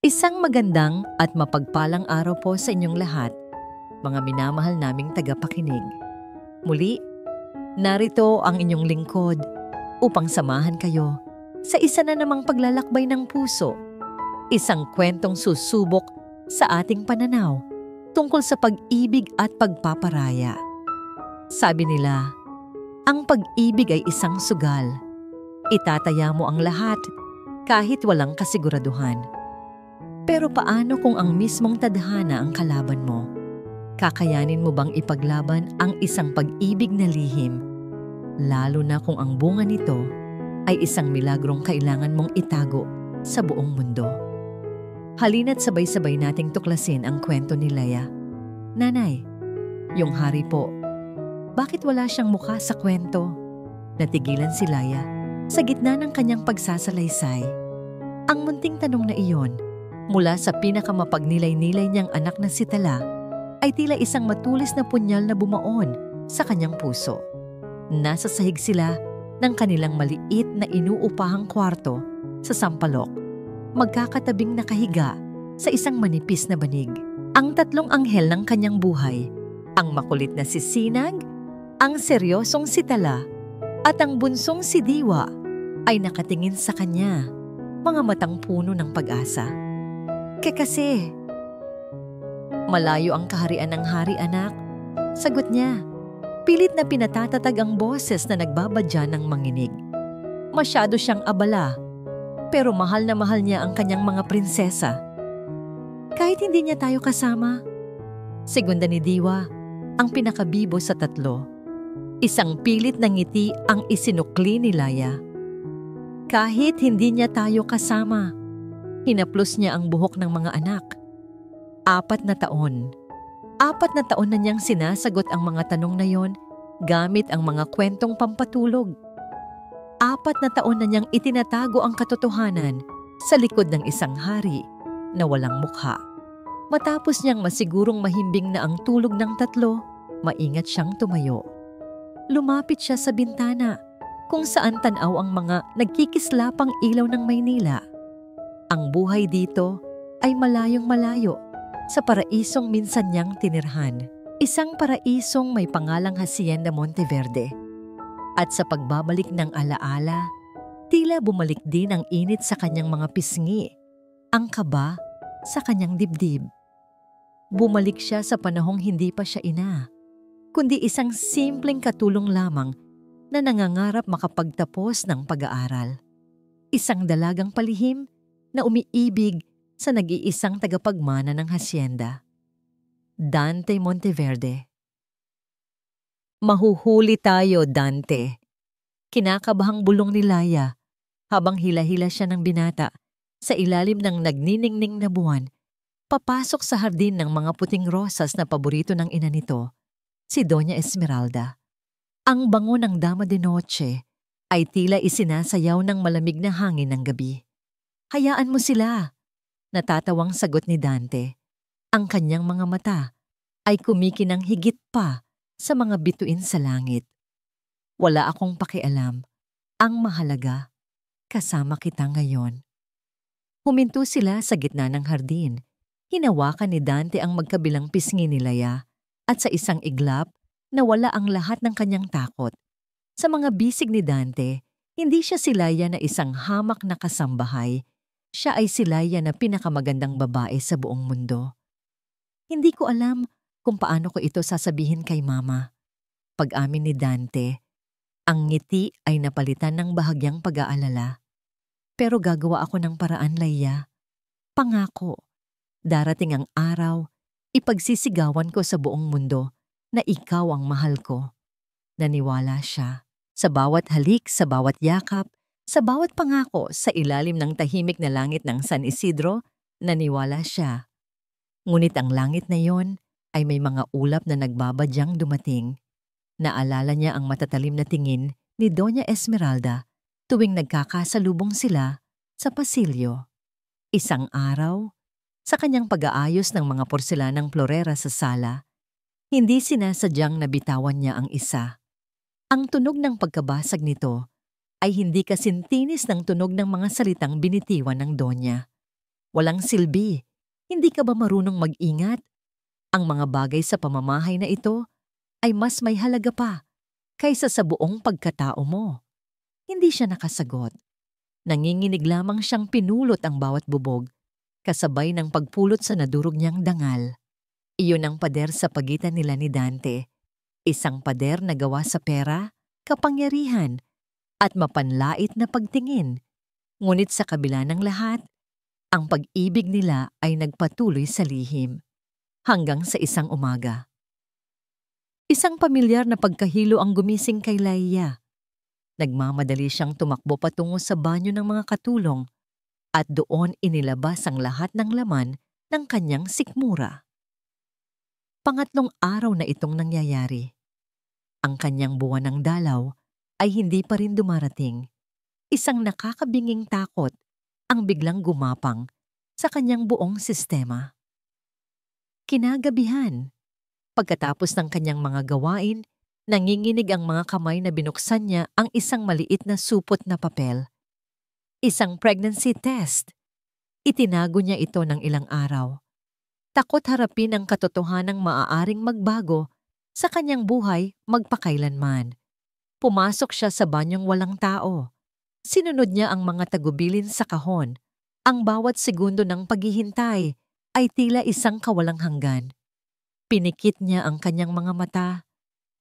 Isang magandang at mapagpalang araw po sa inyong lahat, mga minamahal naming tagapakinig. Muli, narito ang inyong lingkod upang samahan kayo sa isa na namang paglalakbay ng puso, isang kwentong susubok sa ating pananaw tungkol sa pag-ibig at pagpaparaya. Sabi nila, ang pag-ibig ay isang sugal. Itataya mo ang lahat kahit walang kasiguraduhan. Pero paano kung ang mismong tadhana ang kalaban mo? Kakayanin mo bang ipaglaban ang isang pag-ibig na lihim? Lalo na kung ang bunga nito ay isang milagrong kailangan mong itago sa buong mundo. Halina't sabay-sabay nating tuklasin ang kwento ni Leia. Nanay, yung hari po, bakit wala siyang mukha sa kwento? Natigilan si Leia sa gitna ng kanyang pagsasalaysay. Ang munting tanong na iyon, mula sa pinakamapagnilay-nilay niyang anak na si Tala, ay tila isang matulis na punyal na bumaon sa kanyang puso. Nasa sahig sila ng kanilang maliit na inuupahang kwarto sa Sampaloc, magkakatabing nakahiga sa isang manipis na banig. Ang tatlong anghel ng kanyang buhay, ang makulit na si Sinag, ang seryosong si Tala, at ang bunsong si Diwa, ay nakatingin sa kanya, mga matang puno ng pag-asa. Kasi, malayo ang kaharian ng hari, anak. Sagot niya. Pilit na pinatatatag ang boses na nagbabadya ng manginig. Masyado siyang abala, pero mahal na mahal niya ang kanyang mga prinsesa. Kahit hindi niya tayo kasama. Segunda ni Diwa, ang pinakabibo sa tatlo. Isang pilit na ngiti ang isinukli ni Leia. Kahit hindi niya tayo kasama. Hinaplos niya ang buhok ng mga anak. 4 na taon. 4 na taon na niyang sinasagot ang mga tanong na yon gamit ang mga kwentong pampatulog. 4 na taon na niyang itinatago ang katotohanan sa likod ng isang hari na walang mukha. Matapos niyang masigurong mahimbing na ang tulog ng tatlo, maingat siyang tumayo. Lumapit siya sa bintana kung saan tanaw ang mga nagkikislapang ilaw ng Maynila. Ang buhay dito ay malayong malayo sa paraisong minsan niyang tinirhan. Isang paraisong may pangalang Hacienda Monteverde. At sa pagbabalik ng alaala, tila bumalik din ang init sa kanyang mga pisngi, ang kaba sa kanyang dibdib. Bumalik siya sa panahong hindi pa siya ina, kundi isang simpleng katulong lamang na nangangarap makapagtapos ng pag-aaral. Isang dalagang palihim na umiibig sa nag-iisang tagapagmana ng hasyenda. Dante Monteverde. Mahuhuli tayo, Dante. Kinakabahang bulong ni Leia habang hila-hila siya ng binata sa ilalim ng nagniningning na buwan, papasok sa hardin ng mga puting rosas na paborito ng ina nito, si Doña Esmeralda. Ang bango ng Dama de Noche ay tila isinasayaw ng malamig na hangin ng gabi. Hayaan mo sila, natatawang sagot ni Dante. Ang kanyang mga mata ay kumikinang higit pa sa mga bituin sa langit. Wala akong pakialam. Ang mahalaga, kasama kita ngayon. Huminto sila sa gitna ng hardin. Hinawakan ni Dante ang magkabilang pisngi ni Leia at sa isang iglap, nawala ang lahat ng kanyang takot. Sa mga bisig ni Dante, hindi siya si Leia na isang hamak na kasambahay. Siya ay si Leia na pinakamagandang babae sa buong mundo. Hindi ko alam kung paano ko ito sasabihin kay Mama. Pag-amin ni Dante, ang ngiti ay napalitan ng bahagyang pag-aalala. Pero gagawa ako ng paraan, Leia. Pangako, darating ang araw, ipagsisigawan ko sa buong mundo na ikaw ang mahal ko. Naniwala siya. Sa bawat halik, sa bawat yakap, sa bawat pangako sa ilalim ng tahimik na langit ng San Isidro, naniwala siya. Ngunit ang langit na yon ay may mga ulap na nagbabadyang dumating. Naalala niya ang matatalim na tingin ni Doña Esmeralda tuwing nagkakasalubong sila sa pasilyo. Isang araw, sa kanyang pag-aayos ng mga porselanang florera sa sala, hindi sinasadyang nabitawan niya ang isa. Ang tunog ng pagkabasag nito ay hindi kasintinis ng tunog ng mga salitang binitiwan ng Donya. walang silbi. Hindi ka ba marunong mag-ingat? Ang mga bagay sa pamamahay na ito ay mas may halaga pa kaysa sa buong pagkatao mo. Hindi siya nakasagot. Nanginginig lamang siyang pinulot ang bawat bubog, kasabay ng pagpulot sa nadurog niyang dangal. Iyon ang pader sa pagitan nila ni Dante. Isang pader na gawa sa pera, kapangyarihan, at mapanlait na pagtingin. Ngunit sa kabila ng lahat, ang pag-ibig nila ay nagpatuloy sa lihim. Hanggang sa isang umaga. Isang pamilyar na pagkahilo ang gumising kay Laia. Nagmamadali siyang tumakbo patungo sa banyo ng mga katulong at doon inilabas ang lahat ng laman ng kanyang sikmura. Pangatlong araw na itong nangyayari. Ang kanyang buwan ng dalaw ay hindi pa rin dumarating. Isang nakakabinging takot ang biglang gumapang sa kanyang buong sistema. Kinagabihan, pagkatapos ng kanyang mga gawain, nanginginig ang mga kamay na binuksan niya ang isang maliit na supot na papel. Isang pregnancy test. Itinago niya ito ng ilang araw. Takot harapin ang katotohanang maaaring magbago sa kanyang buhay magpakailanman. Pumasok siya sa banyong walang tao. Sinunod niya ang mga tagubilin sa kahon. Ang bawat segundo ng paghihintay ay tila isang kawalang hanggan. Pinikit niya ang kanyang mga mata.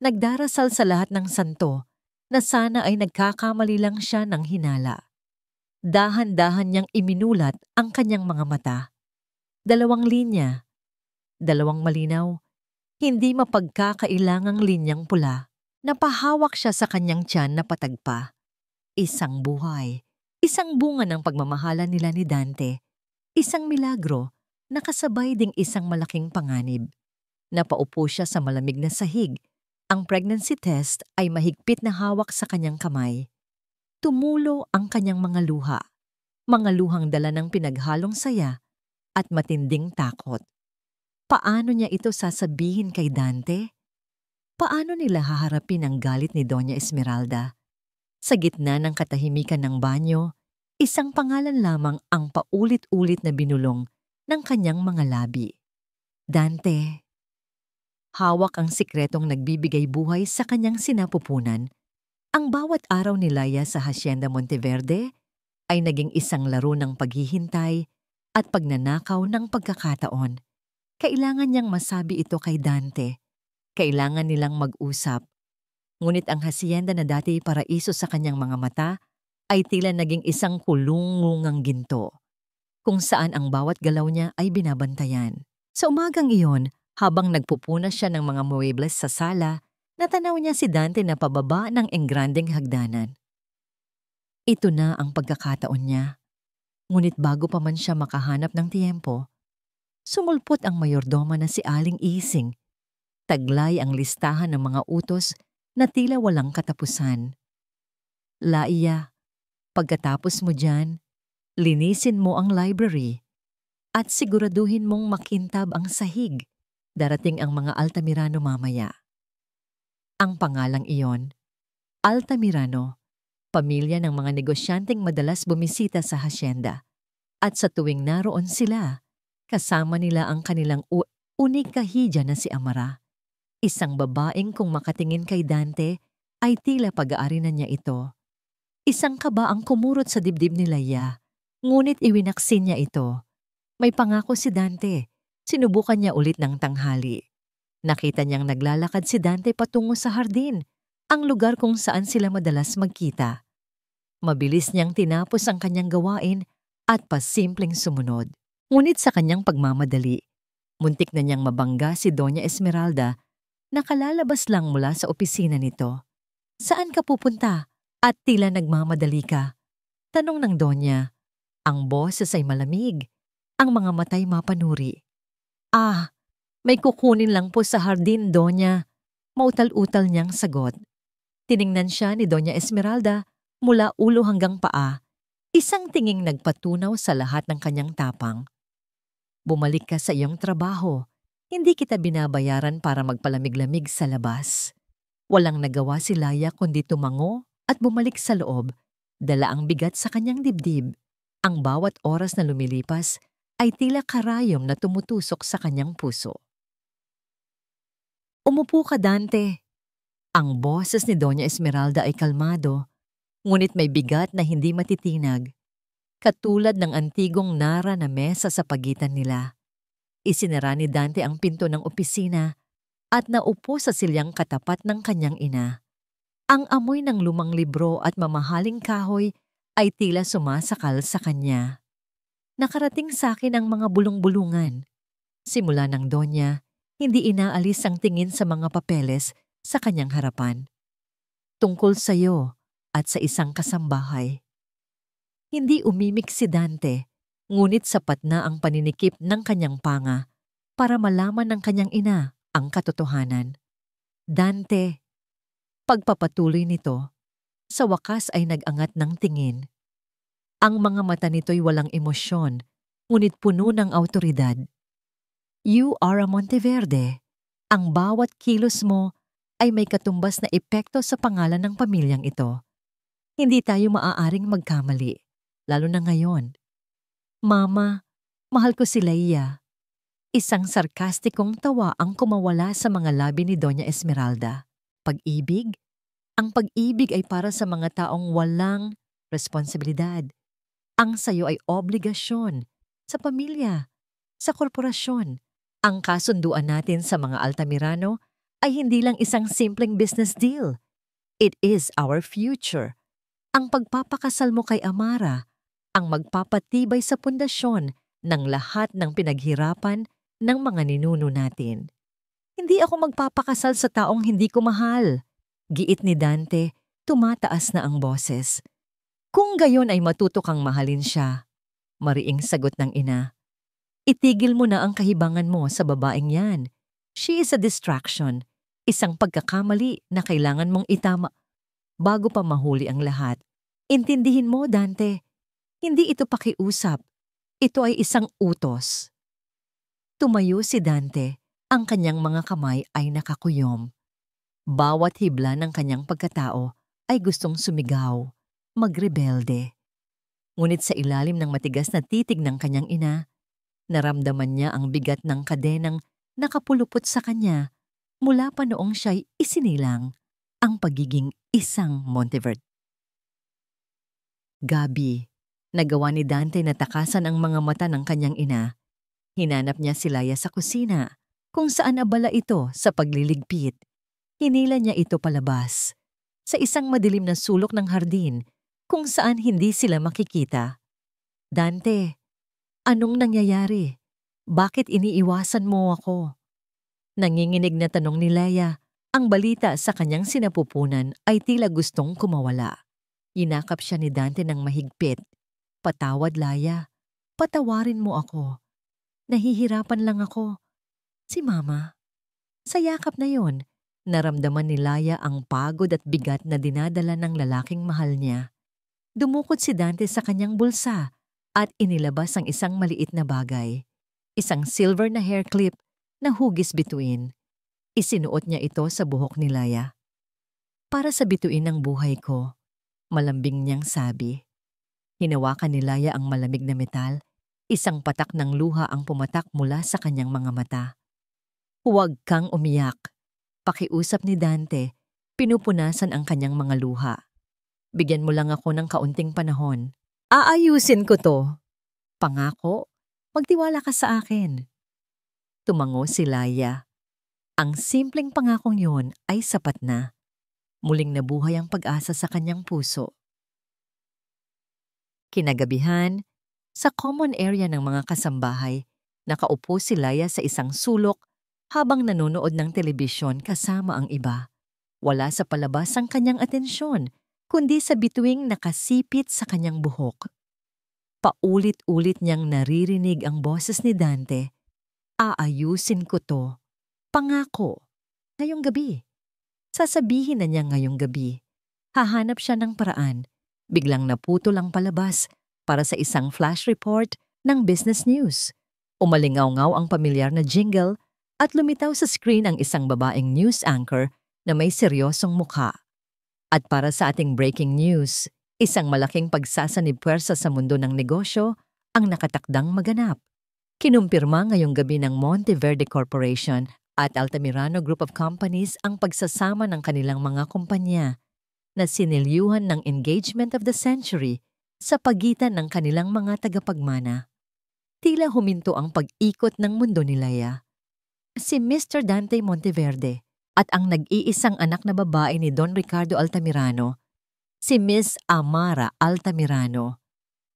Nagdarasal sa lahat ng santo na sana ay nagkakamali lang siya ng hinala. Dahan-dahan niyang iminulat ang kanyang mga mata. 2 linya, 2 malinaw, hindi mapagkakailangang linyang pula. Napahawak siya sa kanyang tiyan na patagpa. Isang buhay, isang bunga ng pagmamahalan nila ni Dante, isang milagro na kasabay ding isang malaking panganib. Napaupo siya sa malamig na sahig. Ang pregnancy test ay mahigpit na hawak sa kanyang kamay. Tumulo ang kanyang mga luha. Mga luhang dala ng pinaghalong saya at matinding takot. Paano niya ito sasabihin kay Dante? Paano nila haharapin ang galit ni Doña Esmeralda? Sa gitna ng katahimikan ng banyo, isang pangalan lamang ang paulit-ulit na binulong ng kanyang mga labi. Dante. Hawak ang sikretong nagbibigay buhay sa kanyang sinapupunan. Ang bawat araw ni Laia sa Hacienda Monteverde ay naging isang laro ng paghihintay at pagnanakaw ng pagkakataon. Kailangan niyang masabi ito kay Dante. Kailangan nilang mag-usap. Ngunit ang hacienda na dati paraiso sa kanyang mga mata ay tila naging isang kulungungang ginto, kung saan ang bawat galaw niya ay binabantayan. Sa umagang iyon, habang nagpupuna siya ng mga muebles sa sala, natanaw niya si Dante na pababa ng engrandeng hagdanan. Ito na ang pagkakataon niya. Ngunit bago pa man siya makahanap ng tiyempo, sumulpot ang mayordoma na si Aling Ising. Taglay ang listahan ng mga utos na tila walang katapusan. Laia, pagkatapos mo dyan, linisin mo ang library at siguraduhin mong makintab ang sahig. Darating ang mga Altamirano mamaya. Ang pangalang iyon, Altamirano, pamilya ng mga negosyanteng madalas bumisita sa hacienda. At sa tuwing naroon sila, kasama nila ang kanilang unikahidya na si Amara. Isang babaeng kung makatingin kay Dante ay tila pag-aari na niya ito. Isang kaba ang kumurot sa dibdib ni Laia, ngunit iwinaksin niya ito. May pangako si Dante. Sinubukan niya ulit ng tanghali. Nakita niyang naglalakad si Dante patungo sa hardin, ang lugar kung saan sila madalas magkita. Mabilis niyang tinapos ang kanyang gawain at pasimpleng sumunod. Ngunit sa kanyang pagmamadali, muntik na niyang mabangga si Doña Esmeralda na kalalabas lang mula sa opisina nito. Saan ka pupunta? At tila nagmamadali ka. Tanong ng Donya. Ang boses ay malamig, ang mga matay mapanuri. May kukunin lang po sa hardin, Donya. Mautal-utal niyang sagot. Tiningnan siya ni Doña Esmeralda mula ulo hanggang paa. Isang tinging nagpatunaw sa lahat ng kanyang tapang. Bumalik ka sa iyong trabaho. Hindi kita binabayaran para magpalamig-lamig sa labas. Walang nagawa si Laia kundi tumango at bumalik sa loob. Dala ang bigat sa kanyang dibdib. Ang bawat oras na lumilipas ay tila karayom na tumutusok sa kanyang puso. "Umupo ka, Dante." Ang boses ni Doña Esmeralda ay kalmado, ngunit may bigat na hindi matitinag, katulad ng antigong nara na mesa sa pagitan nila. Isinara ni Dante ang pinto ng opisina at naupo sa silyang katapat ng kanyang ina. Ang amoy ng lumang libro at mamahaling kahoy ay tila sumasakal sa kanya. Nakarating sa akin ang mga bulong-bulungan. Simula ng Donya, hindi inaalis ang tingin sa mga papeles sa kanyang harapan. Tungkol sa iyo at sa isang kasambahay. Hindi umimik si Dante, ngunit sapat na ang paninikip ng kanyang panga para malaman ng kanyang ina ang katotohanan. Dante, pagpapatuloy nito, sa wakas ay nag-angat ng tingin. Ang mga mata nito'y walang emosyon, ngunit puno ng awtoridad. You are a Monteverde. Ang bawat kilos mo ay may katumbas na epekto sa pangalan ng pamilyang ito. Hindi tayo maaaring magkamali, lalo na ngayon. Mama, mahal ko si Leia. Isang sarkastikong tawa ang kumawala sa mga labi ni Doña Esmeralda. Pag-ibig? Ang pag-ibig ay para sa mga taong walang responsibilidad. Ang sayo ay obligasyon sa pamilya, sa korporasyon. Ang kasunduan natin sa mga Altamirano ay hindi lang isang simpleng business deal. It is our future. Ang pagpapakasal mo kay Amara, ang magpapatibay sa pundasyon ng lahat ng pinaghirapan ng mga ninuno natin. Hindi ako magpapakasal sa taong hindi ko mahal. Giit ni Dante, tumataas na ang boses. Kung gayon ay matuto kang mahalin siya, mariing sagot ng ina. Itigil mo na ang kahibangan mo sa babaeng yan. She is a distraction, isang pagkakamali na kailangan mong itama. Bago pa mahuli ang lahat, intindihin mo, Dante, hindi ito pakiusap. Ito ay isang utos. Tumayo si Dante, ang kanyang mga kamay ay nakakuyom. Bawat hibla ng kanyang pagkatao ay gustong sumigaw, magrebelde. Ngunit sa ilalim ng matigas na titig ng kanyang ina, naramdaman niya ang bigat ng kadenang nakapulupot sa kanya mula pa noong siya'y isinilang ang pagiging isang Monteverde. Gabi, nagawa ni Dante na takasan ang mga mata ng kanyang ina. Hinanap niya si Leia sa kusina, kung saan abala ito sa pagliligpit. Hinila niya ito palabas, sa isang madilim na sulok ng hardin, kung saan hindi sila makikita. Dante, anong nangyayari? Bakit iniiwasan mo ako? Nanginginig na tanong ni Leia. Ang balita sa kanyang sinapupunan ay tila gustong kumawala. Inakap siya ni Dante ng mahigpit. Patawad, Leia. Patawarin mo ako. Nahihirapan lang ako. Si Mama. Sa yakap na yon, naramdaman ni Leia ang pagod at bigat na dinadala ng lalaking mahal niya. Dumukot si Dante sa kanyang bulsa at inilabas ang isang maliit na bagay. Isang silver na hair clip na hugis bituin. Isinuot niya ito sa buhok ni Leia. Para sa bituin ng buhay ko, malambing niyang sabi. Hinawakan ni Leia ang malamig na metal. Isang patak ng luha ang pumatak mula sa kanyang mga mata. Huwag kang umiyak. Pakiusap ni Dante, pinupunasan ang kanyang mga luha. Bigyan mo lang ako ng kaunting panahon. Aayusin ko to. Pangako, magtiwala ka sa akin. Tumango si Leia. Ang simpleng pangakong yon ay sapat na. Muling nabuhay ang pag-asa sa kanyang puso. Kinagabihan, sa common area ng mga kasambahay, nakaupo si Leia sa isang sulok habang nanonood ng telebisyon kasama ang iba. Wala sa palabas ang kanyang atensyon, kundi sa bituing nakasipit sa kanyang buhok. Paulit-ulit niyang naririnig ang boses ni Dante. Aayusin ko to. Pangako. Ngayong gabi. Sasabihin na niya ngayong gabi. Hahanap siya ng paraan. Biglang naputol ang palabas para sa isang flash report ng business news. Umalingaw-ngaw ang pamilyar na jingle at lumitaw sa screen ang isang babaeng news anchor na may seryosong mukha. At para sa ating breaking news, isang malaking pagsasanib puwersa sa mundo ng negosyo ang nakatakdang maganap. Kinumpirma ngayong gabi ng Monteverde Corporation at Altamirano Group of Companies ang pagsasama ng kanilang mga kumpanya na sinilyuhan ng Engagement of the Century sa pagitan ng kanilang mga tagapagmana. Tila huminto ang pag-ikot ng mundo ni Laya. Si Mr. Dante Monteverde at ang nag-iisang anak na babae ni Don Ricardo Altamirano, si Miss Amara Altamirano,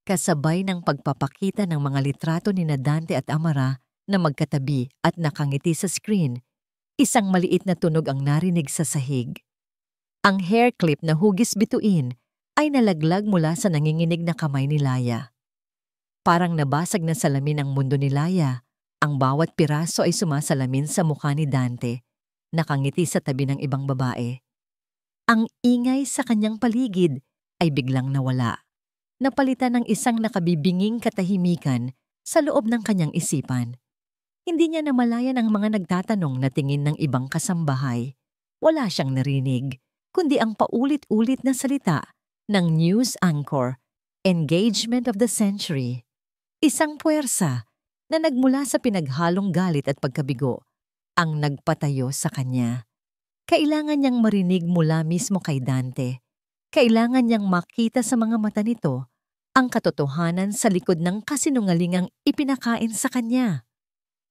kasabay ng pagpapakita ng mga litrato ni Dante at Amara na magkatabi at nakangiti sa screen, isang maliit na tunog ang narinig sa sahig. Ang hair clip na hugis bituin ay nalaglag mula sa nanginginig na kamay ni Laya. Parang nabasag na salamin ang mundo ni Laya, ang bawat piraso ay sumasalamin sa mukha ni Dante, nakangiti sa tabi ng ibang babae. Ang ingay sa kanyang paligid ay biglang nawala, napalitan ng isang nakabibinging katahimikan sa loob ng kanyang isipan. Hindi niya namalayan ang mga nagtatanong na tingin ng ibang kasambahay. Wala siyang narinig, kundi ang paulit-ulit na salita ng news anchor, Engagement of the Century. Isang puwersa na nagmula sa pinaghalong galit at pagkabigo ang nagpatayo sa kanya. Kailangan niyang marinig mula mismo kay Dante. Kailangan niyang makita sa mga mata nito ang katotohanan sa likod ng kasinungalingang ipinakain sa kanya.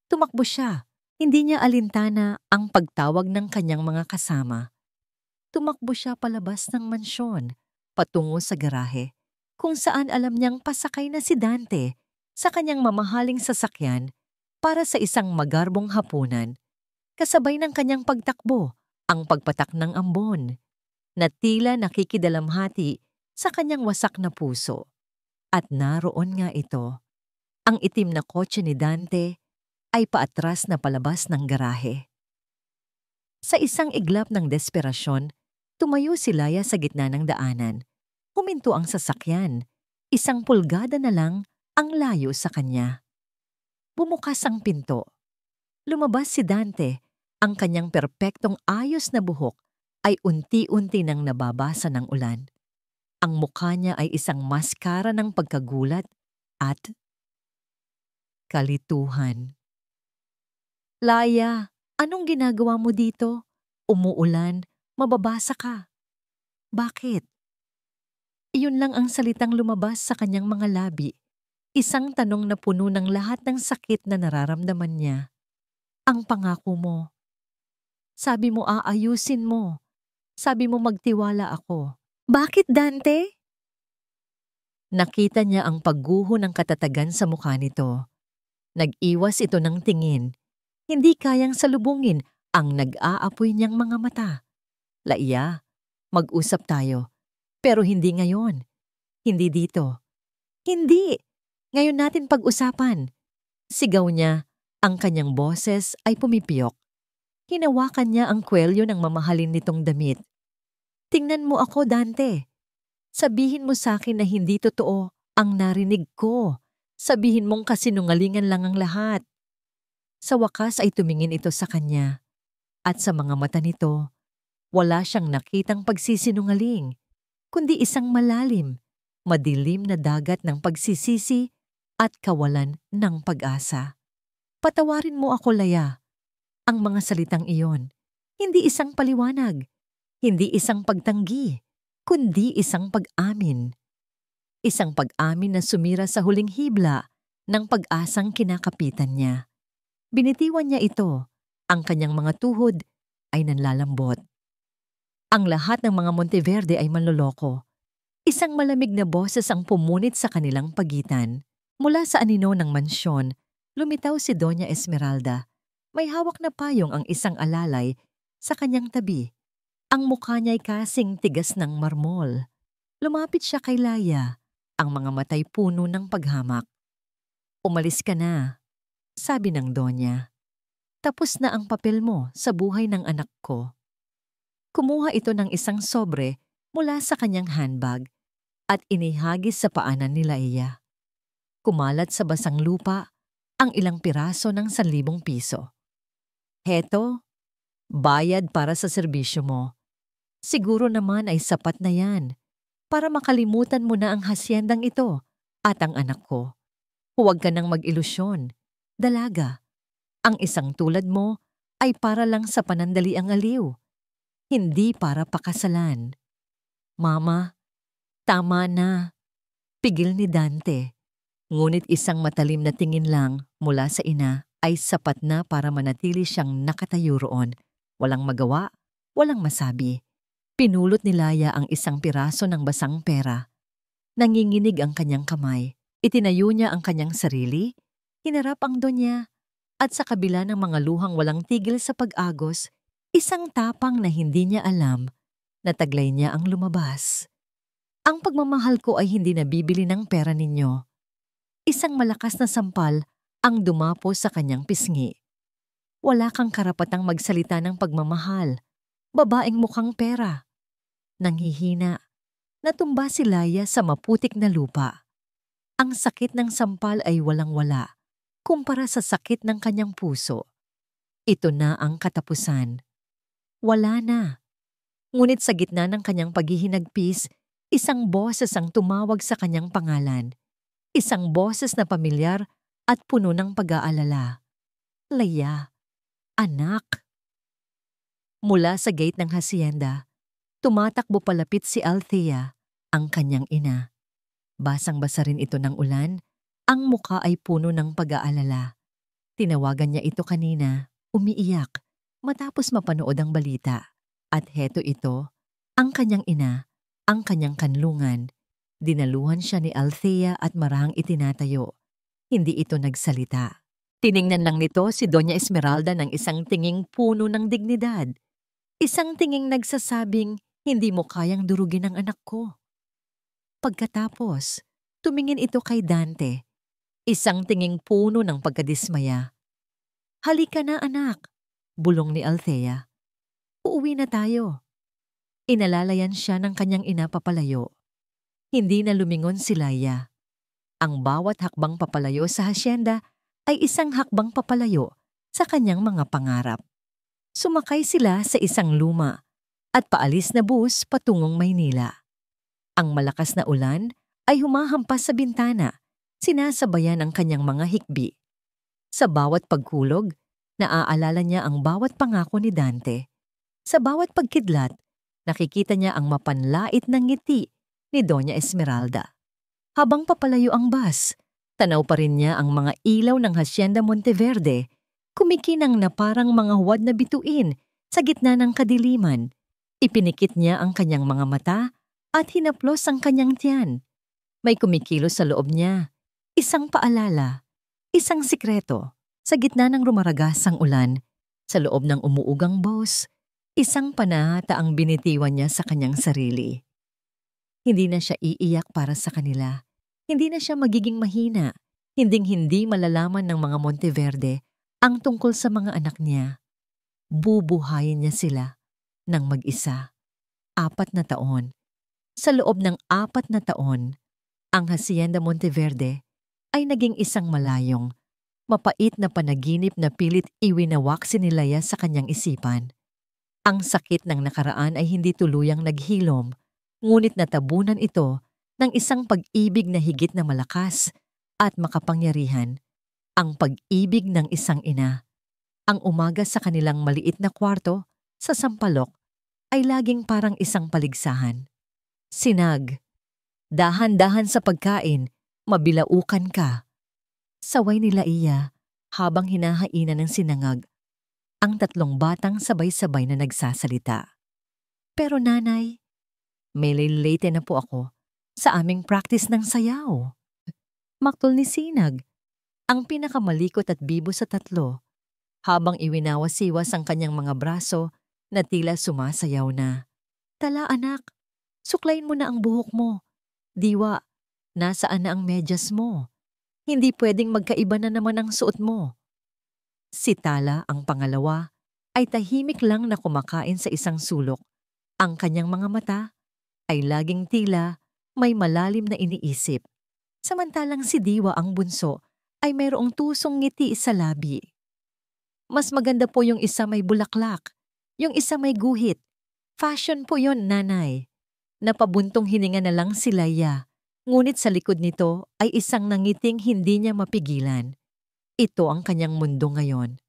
Tumakbo siya. Hindi niya alintana ang pagtawag ng kanyang mga kasama. Tumakbo siya palabas ng mansyon, patungo sa garahe, kung saan alam niyang pasakay na si Dante sa kanyang mamahaling sasakyan para sa isang magarbong hapunan. Kasabay ng kanyang pagtakbo, ang pagpatak ng ambon, na tila nakikidalamhati sa kanyang wasak na puso. At naroon nga ito. Ang itim na kotse ni Dante ay paatras na palabas ng garahe. Sa isang iglap ng desperasyon, tumayo si Laya sa gitna ng daanan. Huminto ang sasakyan. 1 pulgada na lang ang layo sa kanya. Bumukas ang pinto. Lumabas si Dante. Ang kanyang perpektong ayos na buhok ay unti-unti nang nababasa ng ulan. Ang mukha niya ay isang maskara ng pagkagulat at kalituhan. Laya, anong ginagawa mo dito? Umuulan, mababasa ka. Bakit? Iyon lang ang salitang lumabas sa kanyang mga labi. Isang tanong na puno ng lahat ng sakit na nararamdaman niya. Ang pangako mo. Sabi mo aayusin mo. Sabi mo magtiwala ako. Bakit, Dante? Nakita niya ang pagguho ng katatagan sa mukha nito. Nag-iwas ito ng tingin. Hindi kayang salubungin ang nag-aapoy niyang mga mata. Laya, mag-usap tayo. Pero hindi ngayon. Hindi dito. Hindi! Ngayon natin pag-usapan. Sigaw niya, ang kanyang boses ay pumipiyok. Hinawakan niya ang kwelyo ng mamahalin nitong damit. Tingnan mo ako, Dante. Sabihin mo sa akin na hindi totoo ang narinig ko. Sabihin mong kasinungalingan lang ang lahat. Sa wakas ay tumingin ito sa kanya. At sa mga mata nito, wala siyang nakitang pagsisinungaling, kundi isang malalim, madilim na dagat ng pagsisisi at kawalan ng pag-asa. Patawarin mo ako, Laya. Ang mga salitang iyon, hindi isang paliwanag, hindi isang pagtanggi, kundi isang pag-amin. Isang pag-amin na sumira sa huling hibla ng pag-asang kinakapitan niya. Binitiwan niya ito, ang kanyang mga tuhod ay nanlalambot. Ang lahat ng mga Monteverde ay manloloko. Isang malamig na boses ang pumunit sa kanilang pagitan. Mula sa anino ng mansyon, lumitaw si Doña Esmeralda. May hawak na payong ang isang alalay sa kanyang tabi. Ang mukha niya ay kasing tigas ng marmol. Lumapit siya kay Laya, ang mga matay puno ng paghamak. Umalis ka na, sabi ng Donya. Tapos na ang papel mo sa buhay ng anak ko. Kumuha ito ng isang sobre mula sa kanyang handbag at inihagis sa paanan ni Laya. Kumalat sa basang lupa ang ilang piraso ng 1,000 piso. Heto, bayad para sa serbisyo mo. Siguro naman ay sapat na yan para makalimutan mo na ang hasyendang ito at ang anak ko. Huwag ka nang mag-ilusyon. Dalaga, ang isang tulad mo ay para lang sa panandaliang aliw, hindi para pakasalan. Mama, tama na. Pigil ni Dante. Ngunit isang matalim na tingin lang mula sa ina ay sapat na para manatili siyang nakatayo roon. Walang magawa, walang masabi. Pinulot ni Laya ang isang piraso ng basang pera. Nanginginig ang kanyang kamay. Itinayo niya ang kanyang sarili, hinarap ang donya, at sa kabila ng mga luhang walang tigil sa pag-agos, isang tapang na hindi niya alam, nataglay niya ang lumabas. Ang pagmamahal ko ay hindi nabibili ng pera ninyo. Isang malakas na sampal ang dumapo sa kanyang pisngi. Wala kang karapatang magsalita ng pagmamahal. Babaeng mukhang pera. Nanghihina. Natumba si Laya sa maputik na lupa. Ang sakit ng sampal ay walang-wala kumpara sa sakit ng kanyang puso. Ito na ang katapusan. Wala na. Ngunit sa gitna ng kanyang paghihinagpis, isang boses ang tumawag sa kanyang pangalan. Isang boses na pamilyar at puno ng pag-aalala. Laya, anak. Mula sa gate ng hacienda, tumatakbo palapit si Althea, ang kanyang ina. Basang-basa rin ito ng ulan, ang muka ay puno ng pag-aalala. Tinawagan niya ito kanina, umiiyak, matapos mapanood ang balita. At heto ito, ang kanyang ina, ang kanyang kanlungan. Dinaluhan siya ni Althea at marahang itinatayo. Hindi ito nagsalita. Tiningnan lang nito si Doña Esmeralda ng isang tinging puno ng dignidad. Isang tinging nagsasabing, hindi mo kayang durugin ang anak ko. Pagkatapos, tumingin ito kay Dante. Isang tinging puno ng pagkadismaya. Halika na anak, bulong ni Althea. Uuwi na tayo. Inalalayan siya ng kanyang ina papalayo. Hindi na lumingon si Laya. Ang bawat hakbang papalayo sa hacienda ay isang hakbang papalayo sa kanyang mga pangarap. Sumakay sila sa isang luma at paalis na bus patungong Maynila. Ang malakas na ulan ay humahampas sa bintana, sinasabayan ang kanyang mga hikbi. Sa bawat pagkulog, naaalala niya ang bawat pangako ni Dante. Sa bawat pagkidlat, nakikita niya ang mapanlait na ngiti ni Doña Esmeralda. Habang papalayo ang bus, tanaw pa rin niya ang mga ilaw ng Hacienda Monteverde, kumikinang na parang mga huwad na bituin sa gitna ng kadiliman. Ipinikit niya ang kanyang mga mata at hinaplos ang kanyang tiyan. May kumikilos sa loob niya. Isang paalala, isang sikreto. Sa gitna ng rumaragasang ulan, sa loob ng umuugang bus, isang panahata ang binitiwan niya sa kanyang sarili. Hindi na siya iiyak para sa kanila. Hindi na siya magiging mahina. Hinding-hindi malalaman ng mga Monteverde ang tungkol sa mga anak niya. Bubuhayin niya sila ng mag-isa. 4 na taon. Sa loob ng 4 na taon, ang Hacienda Monteverde ay naging isang malayong, mapait na panaginip na pilit iwinawak si Laya sa kanyang isipan. Ang sakit ng nakaraan ay hindi tuluyang naghilom, ngunit natabunan ito ng isang pag-ibig na higit na malakas at makapangyarihan, ang pag-ibig ng isang ina. Ang umaga sa kanilang maliit na kwarto sa sampalok ay laging parang isang paligsahan. Sinag, dahan-dahan sa pagkain, mabilaukan ka. Saway nila iya habang hinahainan ng sinangag ang 3 batang sabay-sabay na nagsasalita. Pero nanay, may late na po ako sa aming practice ng sayaw. Maktol ni Sinag, ang pinakamalikot at bibo sa 3, habang iwinawas-iwas ang kanyang mga braso na tila sumasayaw na. Tala anak, suklayin mo na ang buhok mo. Diwa, nasaan na ang medyas mo? Hindi pwedeng magkaiba na naman ang suot mo. Si Tala, ang pangalawa, ay tahimik lang na kumakain sa isang sulok. Ang kanyang mga mata ay laging tila may malalim na iniisip. Samantalang si Diwa, ang bunso, ay mayroong tusong ngiti sa labi. Mas maganda po yung isa may bulaklak, yung isa may guhit. Fashion po yon, nanay. Napabuntong hininga na lang si Laya, ngunit sa likod nito ay isang nangiting hindi niya mapigilan. Ito ang kanyang mundo ngayon.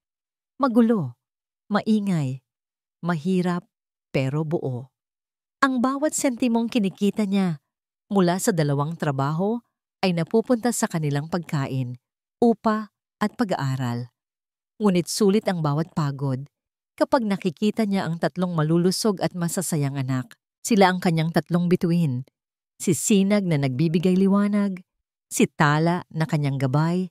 Magulo, maingay, mahirap, pero buo. Ang bawat sentimong kinikita niya mula sa dalawang trabaho ay napupunta sa kanilang pagkain, upa at pag-aaral. Ngunit sulit ang bawat pagod kapag nakikita niya ang tatlong malulusog at masasayang anak. Sila ang kanyang tatlong bituin. Si Sinag na nagbibigay liwanag, si Tala na kanyang gabay,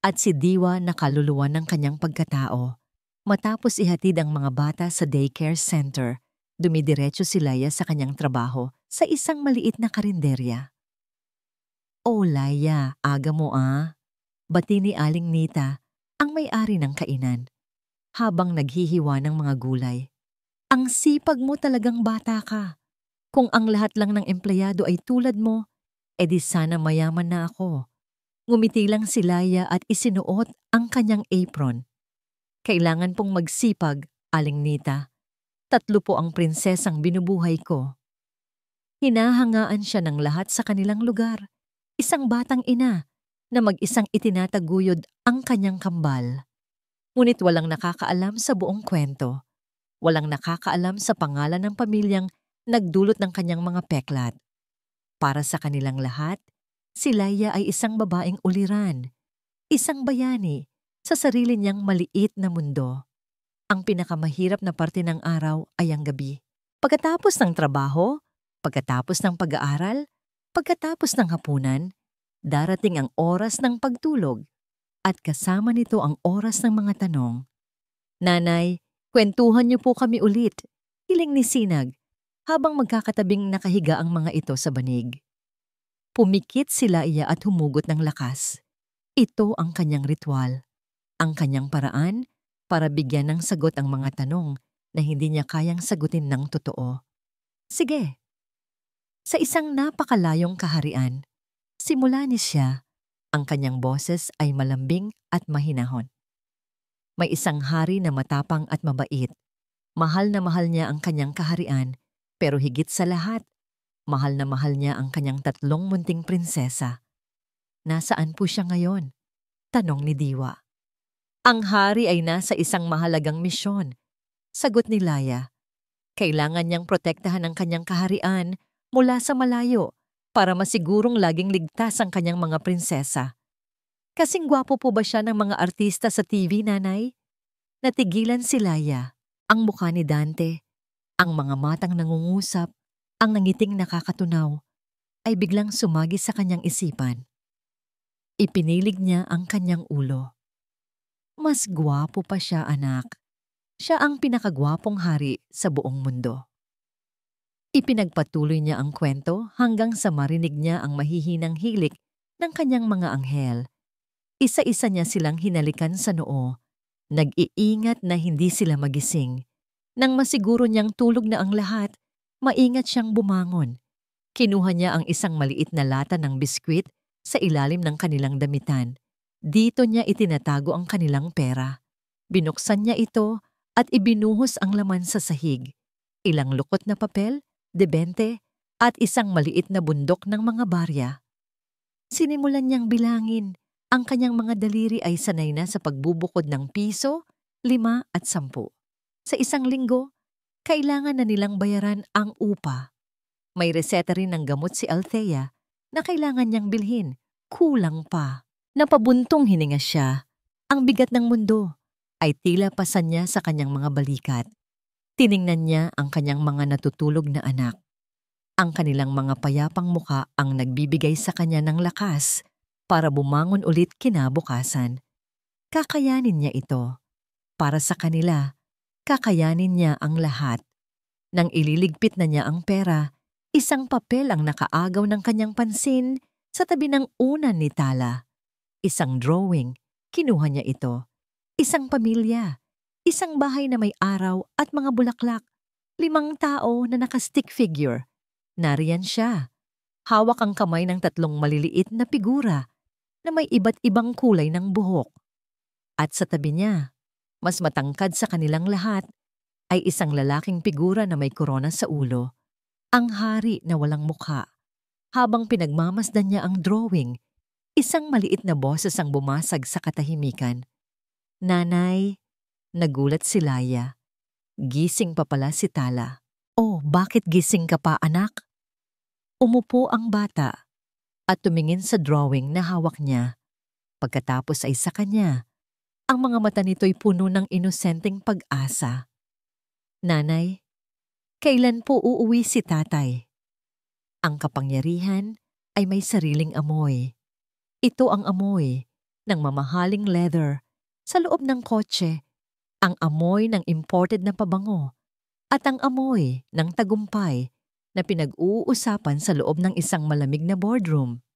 at si Diwa na kaluluwa ng kanyang pagkatao. Matapos ihatid ang mga bata sa daycare center, dumidiretso si Laya sa kanyang trabaho sa isang maliit na karinderya. "Oh, Laya, aga mo ah," bati ni Aling Nita, ang may-ari ng kainan, habang naghihiwa ng mga gulay. "Ang sipag mo, talagang bata ka. Kung ang lahat lang ng empleyado ay tulad mo, edi sana mayaman na ako." Ngumiti lang si Laya at isinuot ang kanyang apron. "Kailangan pong magsipag, Aling Nita. 3 po ang prinsesang binubuhay ko." Hinahangaan siya ng lahat sa kanilang lugar. Isang batang ina na mag-isang itinataguyod ang kanyang kambal. Ngunit walang nakakaalam sa buong kwento. Walang nakakaalam sa pangalan ng pamilyang nagdulot ng kanyang mga peklat. Para sa kanilang lahat, si Laya ay isang babaeng uliran, isang bayani sa sarili niyang maliit na mundo. Ang pinakamahirap na parte ng araw ay ang gabi. Pagkatapos ng trabaho, pagkatapos ng pag-aaral, pagkatapos ng hapunan, darating ang oras ng pagtulog at kasama nito ang oras ng mga tanong. "Nanay, kwentuhan niyo po kami ulit," hiling ni Sinag habang magkakatabing nakahiga ang mga ito sa banig. Pumikit si Laya at humugot ng lakas. Ito ang kanyang ritual, ang kanyang paraan para bigyan ng sagot ang mga tanong na hindi niya kayang sagutin ng totoo. "Sige." Sa isang napakalayong kaharian, simula ni siya, ang kanyang boses ay malambing at mahinahon. May isang hari na matapang at mabait. Mahal na mahal niya ang kanyang kaharian, pero higit sa lahat, mahal na mahal niya ang kanyang 3 munting prinsesa. "Nasaan po siya ngayon?" tanong ni Diwa. "Ang hari ay nasa isang mahalagang misyon," sagot ni Laya. "Kailangan niyang protektahan ang kanyang kaharian mula sa malayo para masigurong laging ligtas ang kanyang mga prinsesa." "Kasing gwapo po ba siya ng mga artista sa TV, nanay?" Natigilan si Laya. Ang mukha ni Dante, ang mga matang nangungusap, ang nangiting nakakatunaw, ay biglang sumagi sa kanyang isipan. Ipinilig niya ang kanyang ulo. Mas gwapo pa siya, anak. Siya ang pinakagwapong hari sa buong mundo. Ipinagpatuloy niya ang kwento hanggang sa marinig niya ang mahihinang hilik ng kanyang mga anghel. Isa-isa niya silang hinalikan sa noo, nag-iingat na hindi sila magising. Nang masiguro niyang tulog na ang lahat, maingat siyang bumangon. Kinuha niya ang isang maliit na lata ng biskwit sa ilalim ng kanilang damitan. Dito niya itinatago ang kanilang pera. Binuksan niya ito at ibinuhos ang laman sa sahig. Ilang lukot na papel, debente, at isang maliit na bundok ng mga barya. Sinimulan niyang bilangin. Ang kanyang mga daliri ay sanay na sa pagbubukod ng piso, 5 at 10. Sa isang linggo, kailangan na nilang bayaran ang upa. May reseta rin ng gamot si Althea na kailangan niyang bilhin. Kulang pa. Napabuntong hininga siya. Ang bigat ng mundo ay tila pasan niya sa kanyang mga balikat. Tiningnan niya ang kanyang mga natutulog na anak. Ang kanilang mga payapang muka ang nagbibigay sa kanya ng lakas para bumangon ulit kinabukasan. Kakayanin niya ito. Para sa kanila, kakayanin niya ang lahat. Nang ililigpit na niya ang pera, isang papel ang nakaagaw ng kanyang pansin sa tabi ng unan ni Tala. Isang drawing, kinuha niya ito. Isang pamilya, isang bahay na may araw at mga bulaklak, 5 tao na naka-stick figure. Nariyan siya. Hawak ang kamay ng 3 maliliit na figura na may iba't ibang kulay ng buhok. At sa tabi niya, mas matangkad sa kanilang lahat, ay isang lalaking figura na may korona sa ulo. Ang hari na walang mukha. Habang pinagmamasdan niya ang drawing, Isang maliit na boses ang bumasag sa katahimikan. Nanay, nagulat si Laya. Gising pa pala si Tala. Oh, bakit gising ka pa, anak? Umupo ang bata at tumingin sa drawing na hawak niya. Pagkatapos ay sa kanya, ang mga mata nito'y puno ng inosenteng pag-asa. Nanay, kailan po uuwi si tatay? Ang kapangyarihan ay may sariling amoy. Ito ang amoy ng mamahaling leather sa loob ng kotse, ang amoy ng imported na pabango, at ang amoy ng tagumpay na pinag-uusapan sa loob ng isang malamig na boardroom.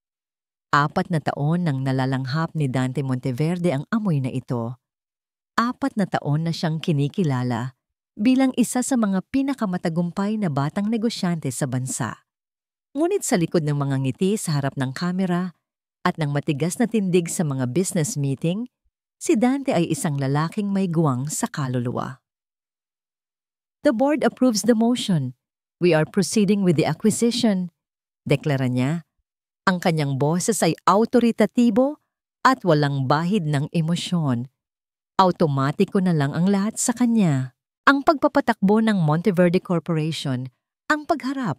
4 na taon nang nalalanghap ni Dante Monteverde ang amoy na ito. 4 na taon na siyang kinikilala bilang isa sa mga pinakamatagumpay na batang negosyante sa bansa. Ngunit sa likod ng mga ngiti sa harap ng kamera at ng matigas na tindig sa mga business meeting, si Dante ay isang lalaking may guwang sa kaluluwa. The board approves the motion. We are proceeding with the acquisition. Deklara niya. Ang kanyang boses ay awtoritatibo at walang bahid ng emosyon. Automatiko na lang ang lahat sa kanya. Ang pagpapatakbo ng Monteverde Corporation, ang pagharap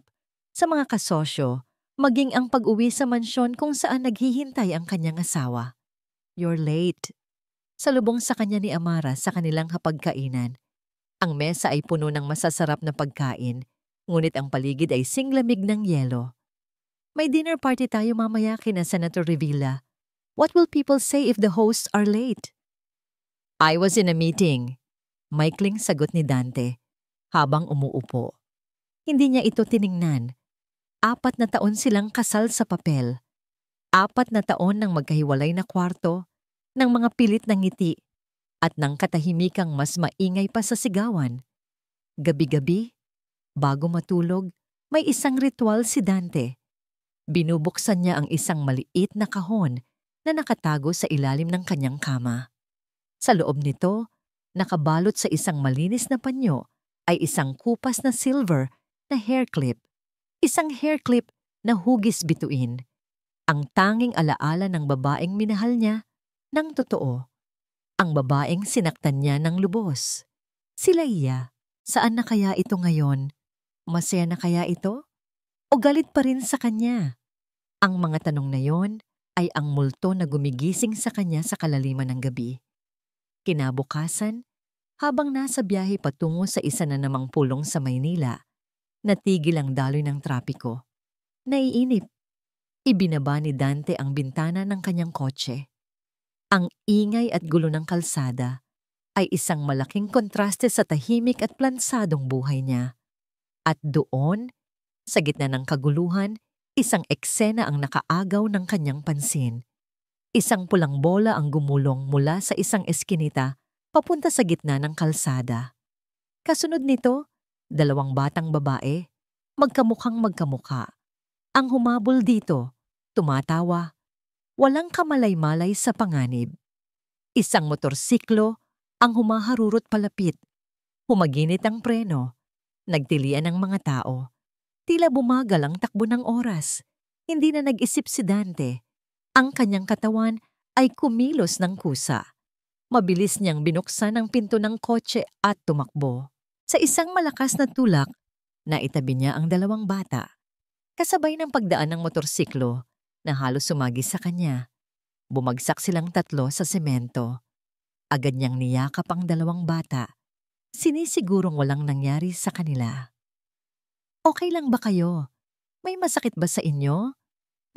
sa mga kasosyo, maging ang pag-uwi sa mansyon kung saan naghihintay ang kanyang asawa. You're late. Salubong sa kanya ni Amara sa kanilang hapagkainan. Ang mesa ay puno ng masasarap na pagkain, ngunit ang paligid ay singlamig ng yelo. May dinner party tayo mamaya kina Senator Revilla. What will people say if the hosts are late? I was in a meeting. Maikling sagot ni Dante habang umuupo. Hindi niya ito tiningnan. 4 na taon silang kasal sa papel. 4 na taon ng magkahiwalay na kwarto, ng mga pilit na ngiti, at ng katahimikang mas maingay pa sa sigawan. Gabi-gabi, bago matulog, may isang ritual si Dante. Binubuksan niya ang isang maliit na kahon na nakatago sa ilalim ng kanyang kama. Sa loob nito, nakabalot sa isang malinis na panyo ay isang kupas na silver na hair clip. Isang hair clip na hugis bituin. Ang tanging alaala ng babaeng minahal niya ng totoo. Ang babaeng sinaktan niya ng lubos. Si Laya, saan na kaya ito ngayon? Masaya na kaya ito? O galit pa rin sa kanya? Ang mga tanong na yon ay ang multo na gumigising sa kanya sa kalaliman ng gabi. Kinabukasan, habang nasa biyahe patungo sa isa na namang pulong sa Maynila, natigil ang daloy ng trapiko. Naiinip. Ibinaba ni Dante ang bintana ng kanyang kotse. Ang ingay at gulo ng kalsada ay isang malaking kontraste sa tahimik at plansadong buhay niya. At doon, sa gitna ng kaguluhan, isang eksena ang nakaagaw ng kanyang pansin. Isang pulang bola ang gumulong mula sa isang eskinita papunta sa gitna ng kalsada. Kasunod nito, 2 batang babae, magkamukhang magkamukha. Ang humabol dito, tumatawa, walang kamalay-malay sa panganib. Isang motorsiklo ang humaharurot palapit. Humaginit ang preno. Nagtilian ang mga tao. Tila bumagal ang takbo ng oras. Hindi na nag-isip si Dante. Ang kanyang katawan ay kumilos ng kusa. Mabilis niyang binuksan ang pinto ng kotse at tumakbo. Sa isang malakas na tulak, naitabi niya ang 2 bata. Kasabay ng pagdaan ng motorsiklo na halos sumagi sa kanya. Bumagsak silang 3 sa semento. Agad niyang niyakap ang 2 bata. Sinisigurong walang nangyari sa kanila. Okay lang ba kayo? May masakit ba sa inyo?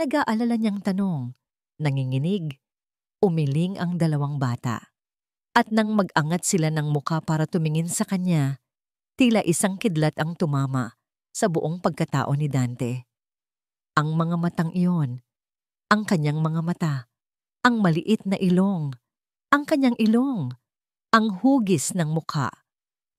Nag-aalala niyang tanong. Nanginginig. Umiling ang 2 bata. At nang mag-angat sila ng muka para tumingin sa kanya, tila isang kidlat ang tumama sa buong pagkatao ni Dante. Ang mga matang iyon, ang kanyang mga mata, ang maliit na ilong, ang kanyang ilong, ang hugis ng muka,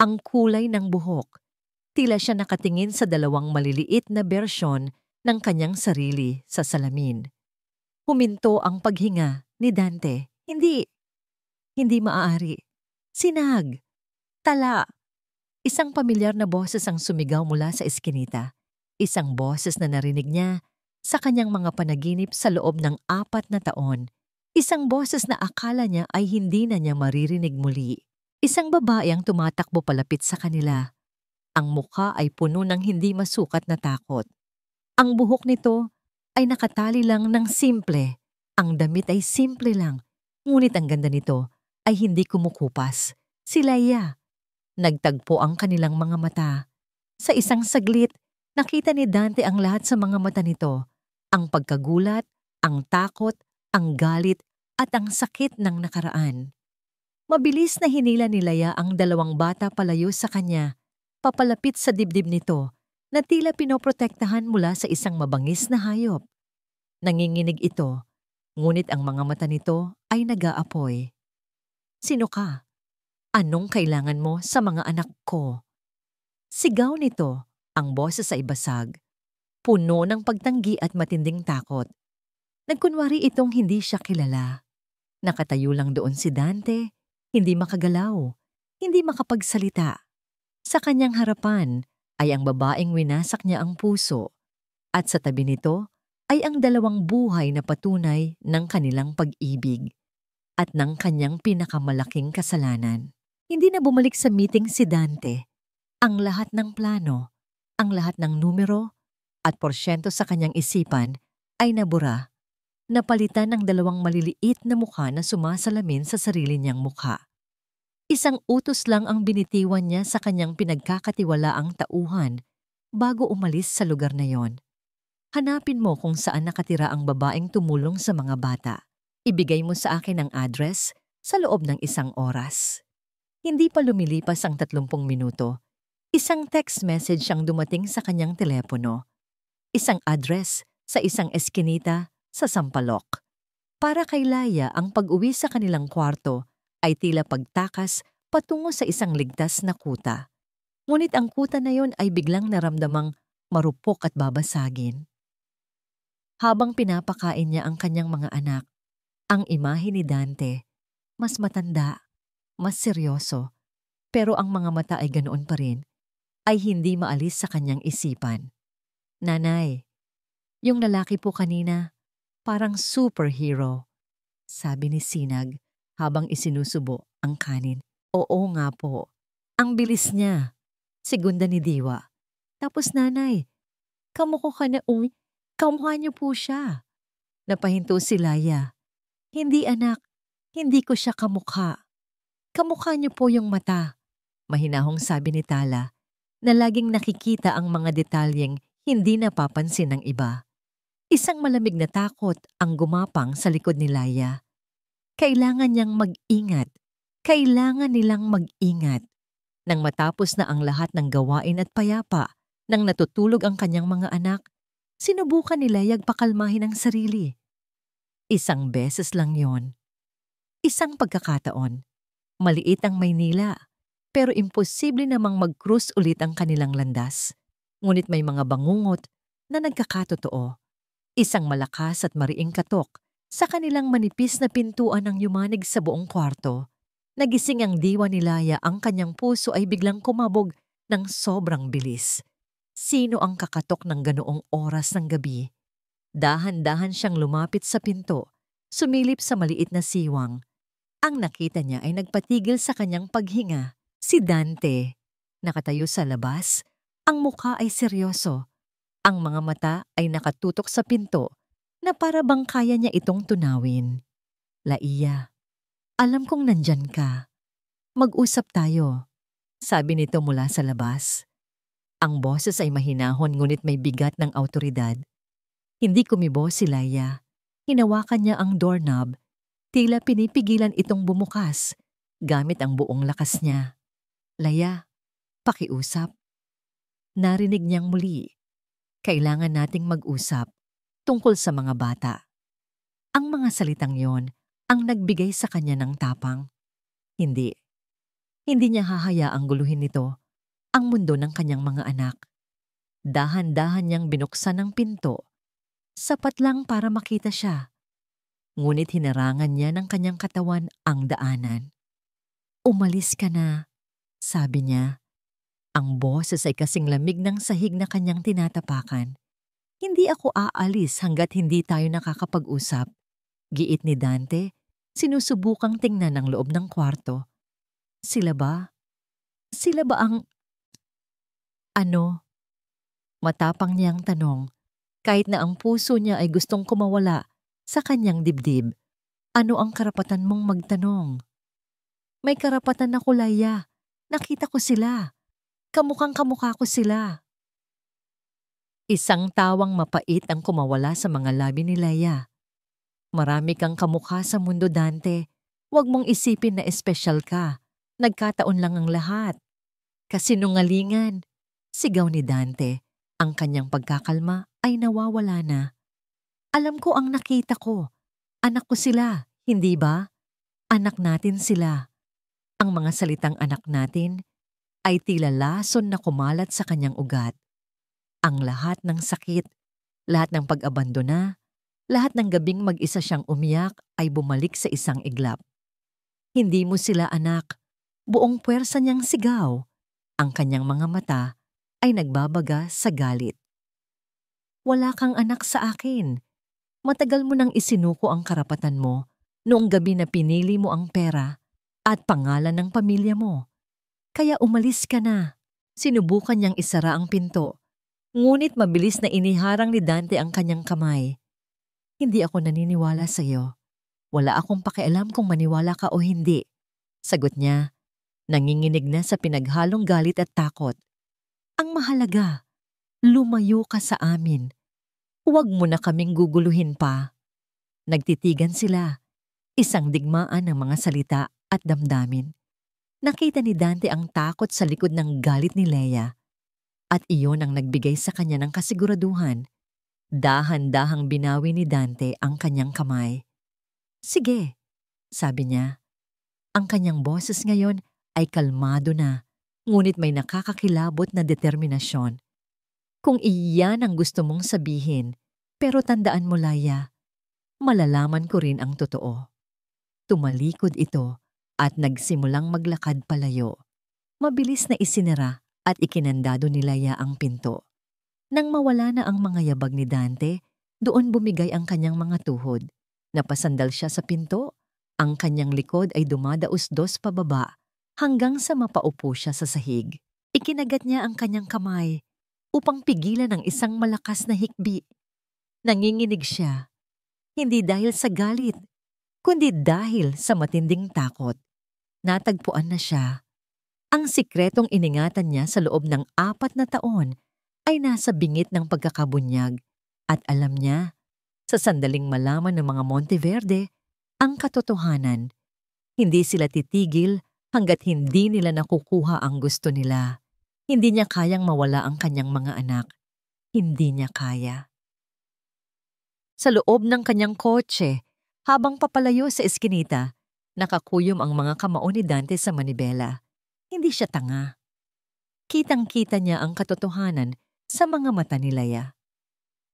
ang kulay ng buhok. Tila siya nakatingin sa 2 maliliit na bersyon ng kanyang sarili sa salamin. Huminto ang paghinga ni Dante. Hindi maaari. Sinag. Tala. Isang pamilyar na boses ang sumigaw mula sa eskinita. Isang boses na narinig niya Sa kanyang mga panaginip sa loob ng 4 na taon, isang boses na akala niya ay hindi na niya maririnig muli. Isang babae ang tumatakbo palapit sa kanila. Ang mukha ay puno ng hindi masukat na takot. Ang buhok nito ay nakatali lang ng simple. Ang damit ay simple lang. Ngunit ang ganda nito ay hindi kumukupas. Si Laia. Nagtagpo ang kanilang mga mata. Sa isang saglit, nakita ni Dante ang lahat sa mga mata nito. Ang pagkagulat, ang takot, ang galit, at ang sakit ng nakaraan. Mabilis na hinila ni Laia ang 2 bata palayo sa kanya, papalapit sa dibdib nito, na tila pinoprotektahan mula sa isang mabangis na hayop. Nanginginig ito, ngunit ang mga mata nito ay nag-aapoy. Sino ka? Anong kailangan mo sa mga anak ko? Sigaw nito, ang boses ay basag, puno ng pagtanggi at matinding takot. Nagkunwari itong hindi siya kilala. Nakatayo lang doon si Dante, hindi makagalaw, hindi makapagsalita. Sa kanyang harapan ay ang babaeng winasak niya ang puso, at sa tabi nito ay ang 2 buhay na patunay ng kanilang pag-ibig at ng kanyang pinakamalaking kasalanan. Hindi na bumalik sa meeting si Dante. Ang lahat ng plano, ang lahat ng numero at porsyento sa kanyang isipan ay nabura. Napalitan ng 2 maliliit na mukha na sumasalamin sa sarili niyang mukha. Isang utos lang ang binitiwan niya sa kanyang pinagkakatiwalaang tauhan bago umalis sa lugar na yon. Hanapin mo kung saan nakatira ang babaeng tumulong sa mga bata. Ibigay mo sa akin ang address sa loob ng 1 oras. Hindi pa lumilipas ang 30 minuto. Isang text message ang dumating sa kanyang telepono. Isang address sa isang eskinita sa Sampaloc. Para kay Laia, ang pag-uwi sa kanilang kwarto ay tila pagtakas patungo sa isang ligtas na kuta. Ngunit ang kuta na yon ay biglang naramdamang marupok at babasagin. Habang pinapakain niya ang kanyang mga anak, ang imahe ni Dante, mas matanda, mas seryoso, pero ang mga mata ay ganoon pa rin, ay hindi maalis sa kanyang isipan. Nanay, yung lalaki po kanina, parang superhero, sabi ni Sinag habang isinusubo ang kanin. Oo nga po, ang bilis niya, segunda ni Diwa. Tapos nanay, kamukha niyo po siya. Napahinto si Laia. Hindi anak, hindi ko siya kamukha. Kamukha niyo po yung mata, mahinahong sabi ni Tala, na laging nakikita ang mga detalyeng hindi napapansin ng iba. Isang malamig na takot ang gumapang sa likod ni Laia. Kailangan niyang mag-ingat. Kailangan nilang mag-ingat. Nang matapos na ang lahat ng gawain at payapa, nang natutulog ang kanyang mga anak, sinubukan ni Laia pakalmahin ang sarili. Isang beses lang yon. Isang pagkakataon. Maliit ang Maynila, pero imposible namang mag-cruise ulit ang kanilang landas. Ngunit may mga bangungot na nagkakatotoo. Isang malakas at mariing katok sa kanilang manipis na pintuan ng yumanig sa buong kwarto. Nagising ang diwa ni Laia, ang kanyang puso ay biglang kumabog ng sobrang bilis. Sino ang kakatok ng ganoong oras ng gabi? Dahan-dahan siyang lumapit sa pinto, sumilip sa maliit na siwang. Ang nakita niya ay nagpatigil sa kanyang paghinga. Si Dante. Nakatayo sa labas, ang mukha ay seryoso. Ang mga mata ay nakatutok sa pinto na para bang kaya niya itong tunawin. Laia, alam kong nandyan ka. Mag-usap tayo, sabi nito mula sa labas. Ang boses ay mahinahon ngunit may bigat ng awtoridad. Hindi kumibo si Laia. Hinawakan niya ang doorknob. Tila pinipigilan itong bumukas gamit ang buong lakas niya. Laia, pakiusap. Narinig niyang muli. Kailangan nating mag-usap tungkol sa mga bata. Ang mga salitang yon ang nagbigay sa kanya ng tapang. Hindi. Hindi niya hahayaang guluhin nito ang mundo ng kanyang mga anak. Dahan-dahan niyang binuksan ang pinto. Sapat lang para makita siya. Ngunit hinarangan niya ng kanyang katawan ang daanan. Umalis ka na, sabi niya. Ang boses ay kasing lamig ng sahig na kanyang tinatapakan. Hindi ako aalis hanggat hindi tayo nakakapag-usap. Giit ni Dante, sinusubukang tingnan ang loob ng kwarto. Sila ba? Sila ba ang ano? Matapang niyang tanong, kahit na ang puso niya ay gustong kumawala sa kanyang dibdib. Ano ang karapatan mong magtanong? May karapatan ako, Laya. Nakita ko sila. Kamukhang kamukha ko sila. Isang tawang mapait ang kumawala sa mga labi ni Laya. Marami kang kamukha sa mundo, Dante. Huwag mong isipin na espesyal ka. Nagkataon lang ang lahat. Kasinungalingan. Sigaw ni Dante. Ang kanyang pagkakalma ay nawawala na. Alam ko ang nakita ko. Anak ko sila, hindi ba? Anak natin sila. Ang mga salitang anak natin ay tila lason na kumalat sa kanyang ugat. Ang lahat ng sakit, lahat ng pag-abandona, lahat ng gabing mag-isa siyang umiyak ay bumalik sa isang iglap. Hindi mo sila anak. Buong puwersa niyang sigaw. Ang kanyang mga mata ay nagbabaga sa galit. Wala kang anak sa akin. Matagal mo nang isinuko ang karapatan mo noong gabi na pinili mo ang pera at pangalan ng pamilya mo. Kaya umalis ka na. Sinubukan niyang isara ang pinto. Ngunit mabilis na iniharang ni Dante ang kanyang kamay. Hindi ako naniniwala sa iyo. Wala akong pakialam kung maniwala ka o hindi. Sagot niya, nanginginig na sa pinaghalong galit at takot. Ang mahalaga, lumayo ka sa amin. Huwag mo na kaming guguluhin pa. Nagtitigan sila. Isang digmaan ng mga salita at damdamin. Nakita ni Dante ang takot sa likod ng galit ni Leia. At iyon ang nagbigay sa kanya ng kasiguraduhan. Dahan-dahang binawi ni Dante ang kanyang kamay. Sige, sabi niya. Ang kanyang boses ngayon ay kalmado na, ngunit may nakakakilabot na determinasyon. Kung iyan ang gusto mong sabihin, pero tandaan mo, Laya, malalaman ko rin ang totoo. Tumalikod ito at nagsimulang maglakad palayo. Mabilis na isinara at ikinandado ni Laya ang pinto. Nang mawala na ang mga yabag ni Dante, doon bumigay ang kanyang mga tuhod. Napasandal siya sa pinto, ang kanyang likod ay dumadaos-dos pababa hanggang sa mapaupo siya sa sahig. Ikinagat niya ang kanyang kamay upang pigilan ang isang malakas na hikbi. Nanginginig siya, hindi dahil sa galit, kundi dahil sa matinding takot. Natagpuan na siya. Ang sikretong iningatan niya sa loob ng 4 na taon ay nasa bingit ng pagkakabunyag at alam niya, sa sandaling malaman ng mga Monteverde, ang katotohanan. Hindi sila titigil hanggat hindi nila nakukuha ang gusto nila. Hindi niya kayang mawala ang kanyang mga anak. Hindi niya kaya. Sa loob ng kanyang kotse, habang papalayo sa eskinita, nakakuyom ang mga kamao ni Dante sa manibela. Hindi siya tanga. Kitang-kita niya ang katotohanan sa mga mata ni Laya.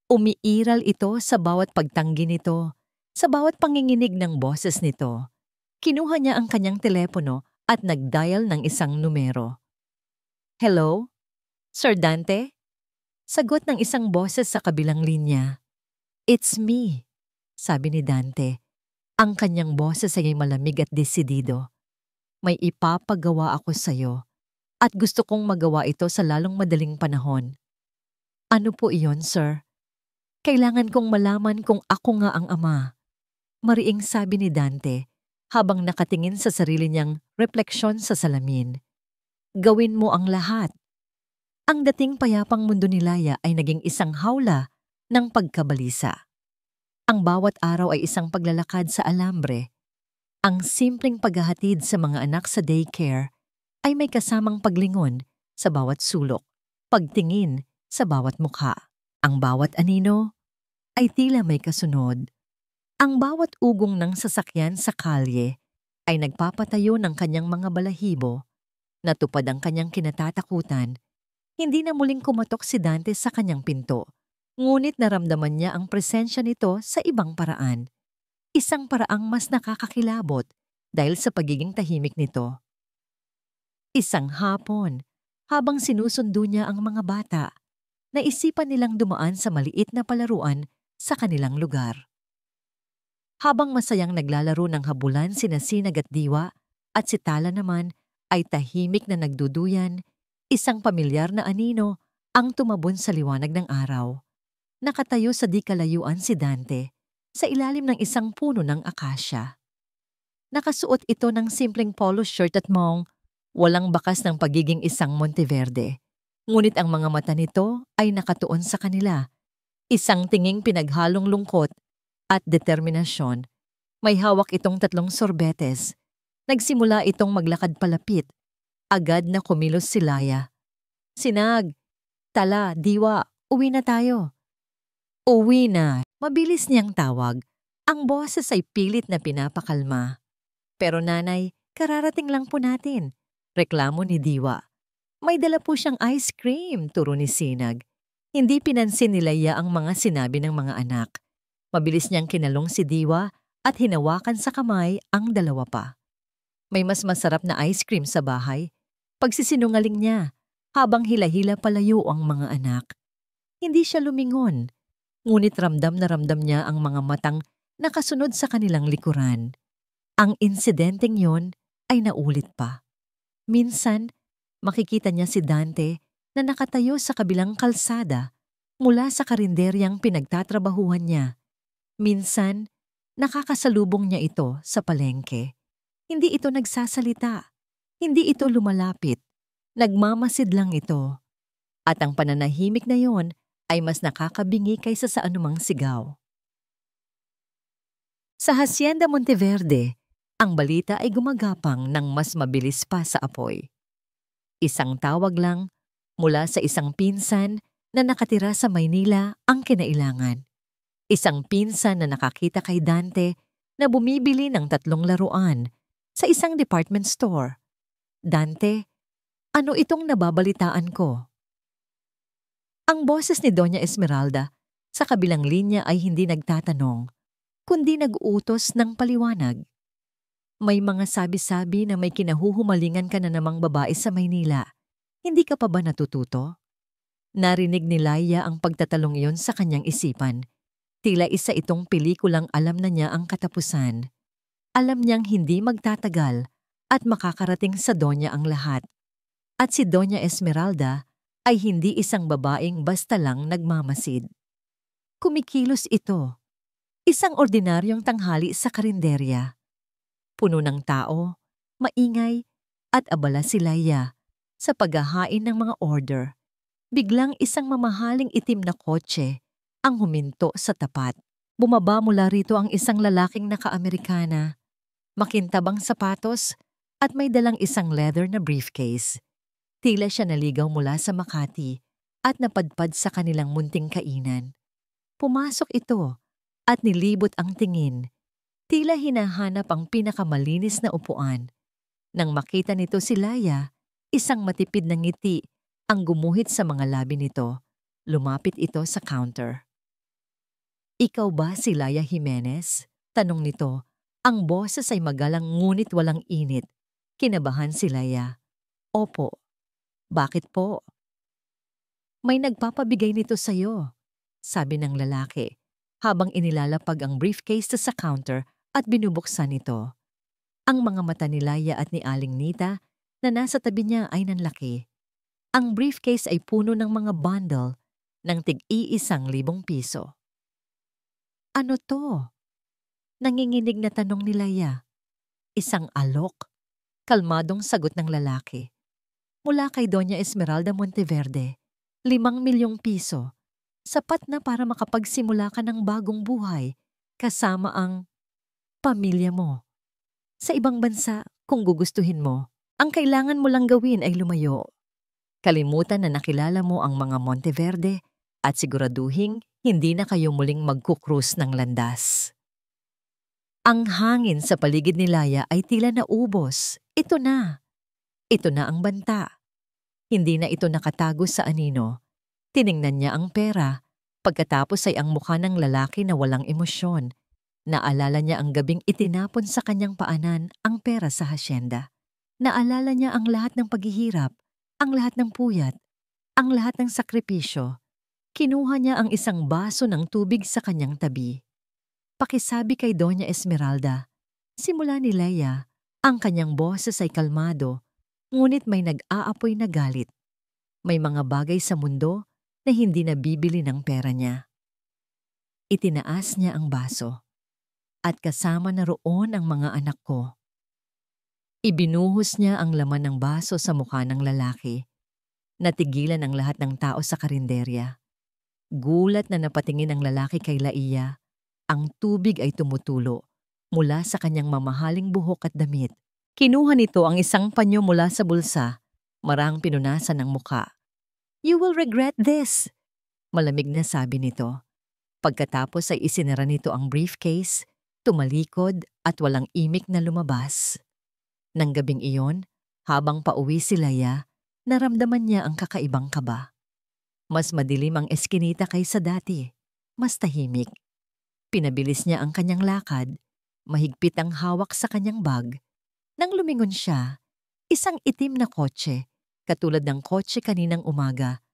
Umiiral ito sa bawat pagtanggi nito, sa bawat panginginig ng boses nito. Kinuha niya ang kanyang telepono at nag-dial ng isang numero. Hello? Sir Dante? Sagot ng isang boses sa kabilang linya. It's me, sabi ni Dante. Ang kanyang boses ay malamig at desidido. May ipapagawa ako sa'yo at gusto kong magawa ito sa lalong madaling panahon. Ano po iyon, sir? Kailangan kong malaman kung ako nga ang ama. Mariing sabi ni Dante habang nakatingin sa sarili niyang refleksyon sa salamin. Gawin mo ang lahat. Ang dating payapang mundo ni Laya ay naging isang hawla ng pagkabalisa. Ang bawat araw ay isang paglalakad sa alambre. Ang simpleng paghahatid sa mga anak sa daycare ay may kasamang paglingon sa bawat sulok, pagtingin sa bawat mukha. Ang bawat anino ay tila may kasunod. Ang bawat ugong ng sasakyan sa kalye ay nagpapatayo ng kanyang mga balahibo. Natupad ang kanyang kinatatakutan. Hindi na muling kumatok si Dante sa kanyang pinto, ngunit naramdaman niya ang presensya nito sa ibang paraan. Isang paraang mas nakakakilabot dahil sa pagiging tahimik nito. Isang hapon, habang sinusundo niya ang mga bata, naisipan nilang dumaan sa maliit na palaruan sa kanilang lugar. Habang masayang naglalaro ng habulan sina Sinag at Diwa at si Tala naman ay tahimik na nagduduyan, isang pamilyar na anino ang tumabon sa liwanag ng araw. Nakatayo sa di kalayuan si Dante sa ilalim ng isang puno ng akasya. Nakasuot ito ng simpleng polo shirt at mong, walang bakas ng pagiging isang Monteverde. Ngunit ang mga mata nito ay nakatuon sa kanila. Isang tinging pinaghalong lungkot at determinasyon. May hawak itong 3 sorbetes. Nagsimula itong maglakad palapit. Agad na kumilos si Laya. Sinag, Tala, Diwa, uwi na tayo. Uwi na. Mabilis niyang tawag. Ang boses ay pilit na pinapakalma. Pero nanay, kararating lang po natin. Reklamo ni Diwa. May dala po siyang ice cream, turo ni Sinag. Hindi pinansin ni Laya ang mga sinabi ng mga anak. Mabilis niyang kinalong si Diwa at hinawakan sa kamay ang dalawa pa. May mas masarap na ice cream sa bahay. Pagsisinungaling niya habang hila-hila palayo ang mga anak. Hindi siya lumingon. Ngunit ramdam na ramdam niya ang mga matang nakasunod sa kanilang likuran. Ang insidenteng yon ay naulit pa. Minsan, makikita niya si Dante na nakatayo sa kabilang kalsada mula sa karinderyang pinagtatrabahuhan niya. Minsan, nakakasalubong niya ito sa palengke. Hindi ito nagsasalita. Hindi ito lumalapit. Nagmamasid lang ito. At ang pananahimik na yon ay mas nakakabingi kaysa sa anumang sigaw. Sa Hacienda Monteverde, ang balita ay gumagapang ng mas mabilis pa sa apoy. Isang tawag lang mula sa isang pinsan na nakatira sa Maynila ang kinailangan. Isang pinsan na nakakita kay Dante na bumibili ng 3 laruan sa isang department store. Dante, ano itong nababalitaan ko? Ang boses ni Doña Esmeralda sa kabilang linya ay hindi nagtatanong, kundi nag-uutos ng paliwanag. May mga sabi-sabi na may kinahuhumalingan ka na namang babae sa Maynila. Hindi ka pa ba natututo? Narinig ni Laya ang pagtatalong iyon sa kanyang isipan. Tila isa itong pelikulang alam na niya ang katapusan. Alam niyang hindi magtatagal at makakarating sa Doña ang lahat. At si Doña Esmeralda ay hindi isang babaeng basta lang nagmamasid. Kumikilos ito. Isang ordinaryong tanghali sa karinderya. Puno ng tao, maingay, at abala si Laya sa paghahain ng mga order. Biglang isang mamahaling itim na kotse ang huminto sa tapat. Bumaba mula rito ang isang lalaking naka-Amerikana, makintabang sapatos at may dalang isang leather na briefcase. Tila siya naligaw mula sa Makati at napadpad sa kanilang munting kainan. Pumasok ito at nilibot ang tingin. Tila hinahanap ang pinakamalinis na upuan. Nang makita nito si Laya, isang matipid na ngiti ang gumuhit sa mga labi nito. Lumapit ito sa counter. Ikaw ba si Laya Jimenez? Tanong nito. Ang boses ay magalang ngunit walang init. Kinabahan si Laya. Opo. Bakit po? May nagpapabigay nito sa'yo, sabi ng lalaki, habang inilalapag ang briefcase sa counter at binubuksan ito. Ang mga mata ni Laya at ni Aling Nita na nasa tabi niya ay nanlaki. Ang briefcase ay puno ng mga bundle ng tig-1,000 piso. Ano to? Nanginginig na tanong ni Laya. Isang alok? Kalmadong sagot ng lalaki. Mula kay Doña Esmeralda Monteverde, 5,000,000 piso. Sapat na para makapagsimula ka ng bagong buhay kasama ang pamilya mo. Sa ibang bansa, kung gugustuhin mo, ang kailangan mo lang gawin ay lumayo. Kalimutan na nakilala mo ang mga Monteverde at siguraduhing hindi na kayo muling magkukrus ng landas. Ang hangin sa paligid ni Laya ay tila naubos. Ito na. Ito na ang banta. Hindi na ito nakatago sa anino. Tiningnan niya ang pera. Pagkatapos ay ang mukha ng lalaki na walang emosyon. Naalala niya ang gabing itinapon sa kanyang paanan ang pera sa hasyenda. Naalala niya ang lahat ng paghihirap, ang lahat ng puyat, ang lahat ng sakripisyo. Kinuha niya ang isang baso ng tubig sa kanyang tabi. Pakisabi kay Doña Esmeralda, simula ni Leia, ang kanyang boses ay kalmado, ngunit may nag-aapoy na galit. May mga bagay sa mundo na hindi nabibili ng pera niya. Itinaas niya ang baso, at kasama na roon ang mga anak ko. Ibinuhos niya ang laman ng baso sa mukha ng lalaki. Natigilan ang lahat ng tao sa karinderya. Gulat na napatingin ang lalaki kay Laia. Ang tubig ay tumutulo mula sa kanyang mamahaling buhok at damit. Kinuha nito ang isang panyo mula sa bulsa. Marang pinunasan ng muka. "You will regret this," malamig na sabi nito. Pagkatapos ay isinara nito ang briefcase, tumalikod at walang imik na lumabas. Nang gabing iyon, habang pauwi si Laia, naramdaman niya ang kakaibang kaba. Mas madilim ang eskinita kaysa dati, mas tahimik. Pinabilis niya ang kanyang lakad, mahigpit ang hawak sa kanyang bag. Nang lumingon siya, isang itim na kotse, katulad ng kotse kaninang umaga,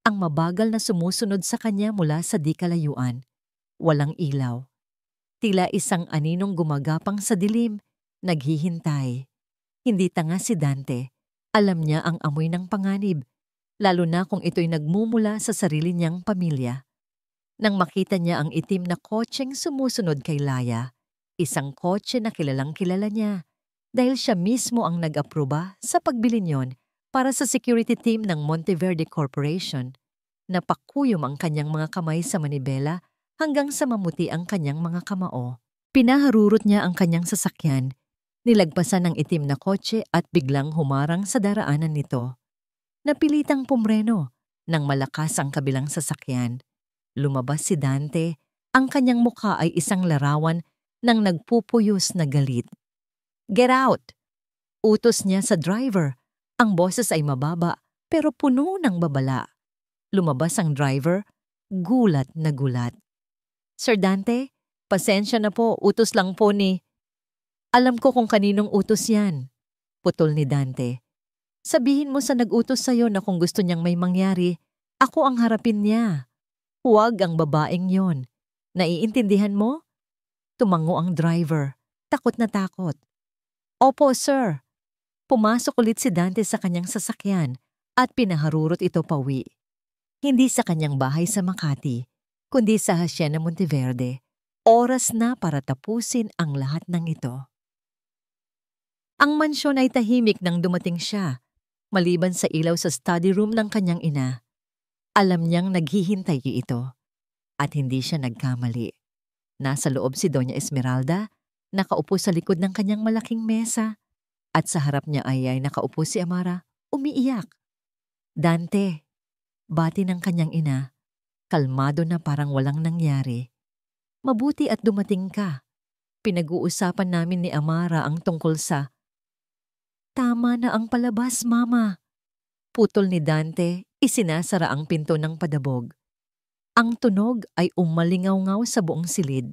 ang mabagal na sumusunod sa kanya mula sa di kalayuan. Walang ilaw. Tila isang aninong gumagapang sa dilim, naghihintay. Hindi tanga si Dante. Alam niya ang amoy ng panganib, lalo na kung ito'y nagmumula sa sarili niyang pamilya. Nang makita niya ang itim na kotseng sumusunod kay Laia, isang kotse na kilalang-kilala niya dahil siya mismo ang nag-aproba sa pagbili niyon para sa security team ng Monteverde Corporation. Napakuyom ang kanyang mga kamay sa manibela hanggang sa mamuti ang kanyang mga kamao. Pinaharurot niya ang kanyang sasakyan, nilagpasan ng itim na kotse at biglang humarang sa daraanan nito. Napilitang pumreno nang malakas ang kabilang sasakyan. Lumabas si Dante, ang kanyang mukha ay isang larawan ng nagpupuyos na galit. "Get out!" Utos niya sa driver. Ang boses ay mababa pero puno ng babala. Lumabas ang driver, gulat na gulat. "Sir Dante, pasensya na po, utos lang po ni..." "Alam ko kung kaninong utos yan," putol ni Dante. "Sabihin mo sa nag-utos sa'yo na kung gusto niyang may mangyari, ako ang harapin niya. Huwag ang babaeng yon. Naiintindihan mo?" Tumango ang driver, takot na takot. "Opo, sir." Pumasok ulit si Dante sa kanyang sasakyan at pinaharurot ito pauwi. Hindi sa kanyang bahay sa Makati, kundi sa Hacienda Monteverde. Oras na para tapusin ang lahat ng ito. Ang mansyon ay tahimik nang dumating siya, maliban sa ilaw sa study room ng kanyang ina. Alam niyang naghihintay ito, at hindi siya nagkamali. Nasa loob si Doña Esmeralda, nakaupo sa likod ng kanyang malaking mesa, at sa harap niya ay nakaupo si Amara, umiiyak. "Dante," bati ng kanyang ina, kalmado na parang walang nangyari. "Mabuti at dumating ka. Pinag-uusapan namin ni Amara ang tungkol sa..." "Tama na ang palabas, Mama." Putol ni Dante, isinasara ang pinto ng padabog. Ang tunog ay umalingaw-ngaw sa buong silid.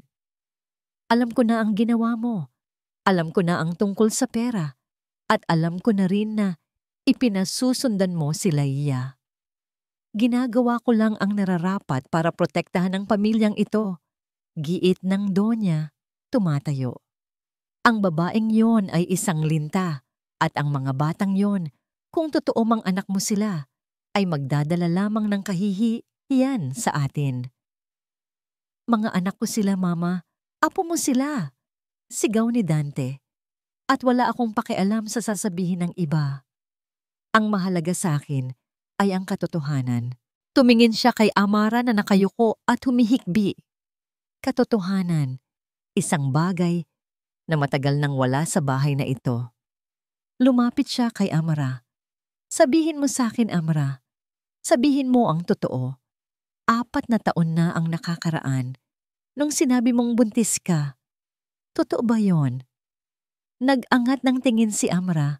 "Alam ko na ang ginawa mo. Alam ko na ang tungkol sa pera. At alam ko na rin na ipinasusundan mo si Laia. Ginagawa ko lang ang nararapat para protektahan ang pamilyang ito." Giit ng Donya, tumatayo. "Ang babaeng yon ay isang linta, at ang mga batang yon, kung totoo mang anak mo sila, ay magdadala lamang ng kahihiyan sa atin." "Mga anak ko sila, Mama. Apo mo sila," sigaw ni Dante. "At wala akong pakialam sa sasabihin ng iba. Ang mahalaga sa akin ay ang katotohanan." Tumingin siya kay Amara na nakayuko at humihikbi. Katotohanan, isang bagay na matagal nang wala sa bahay na ito. Lumapit siya kay Amara. "Sabihin mo sa akin, Amara. Sabihin mo ang totoo. 4 na taon na ang nakakaraan nung sinabi mong buntis ka. Totoo ba yon?" Nag-angat ng tingin si Amara.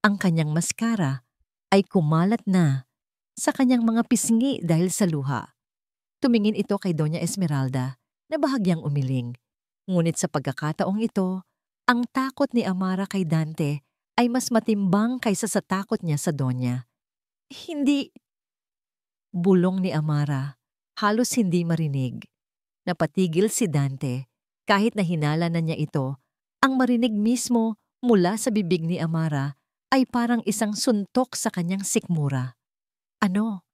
Ang kanyang maskara ay kumalat na sa kanyang mga pisngi dahil sa luha. Tumingin ito kay Doña Esmeralda na bahagyang umiling. Ngunit sa pagkakataong ito, ang takot ni Amara kay Dante ay mas matimbang kaysa sa takot niya sa Donya. "Hindi," bulong ni Amara Halos hindi marinig. Napatigil si Dante kahit na hinala na niya ito. Ang marinig mismo mula sa bibig ni Amara ay parang isang suntok sa kanyang sikmura. Ano?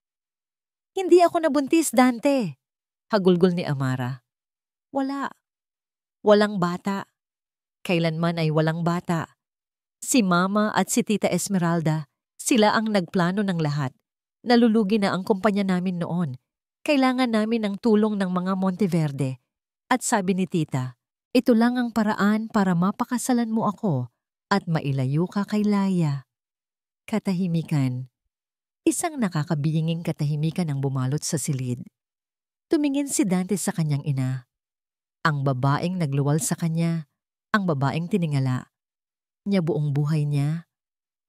Hindi ako nabuntis, Dante. Hagulgol ni Amara. Wala. Walang bata. Kailanman ay walang bata. Si Mama at si Tita Esmeralda, sila ang nagplano ng lahat. Nalulugi na ang kumpanya namin noon. Kailangan namin ng tulong ng mga Monteverde. At sabi ni Tita, ito lang ang paraan para mapakasalan mo ako at mailayo ka kay Laya. Katahimikan. Isang nakakabinging katahimikan ang bumalot sa silid. Tumingin si Dante sa kanyang ina. Ang babaeng nagluwal sa kanya, ang babaeng tiningala. Niya buong buhay niya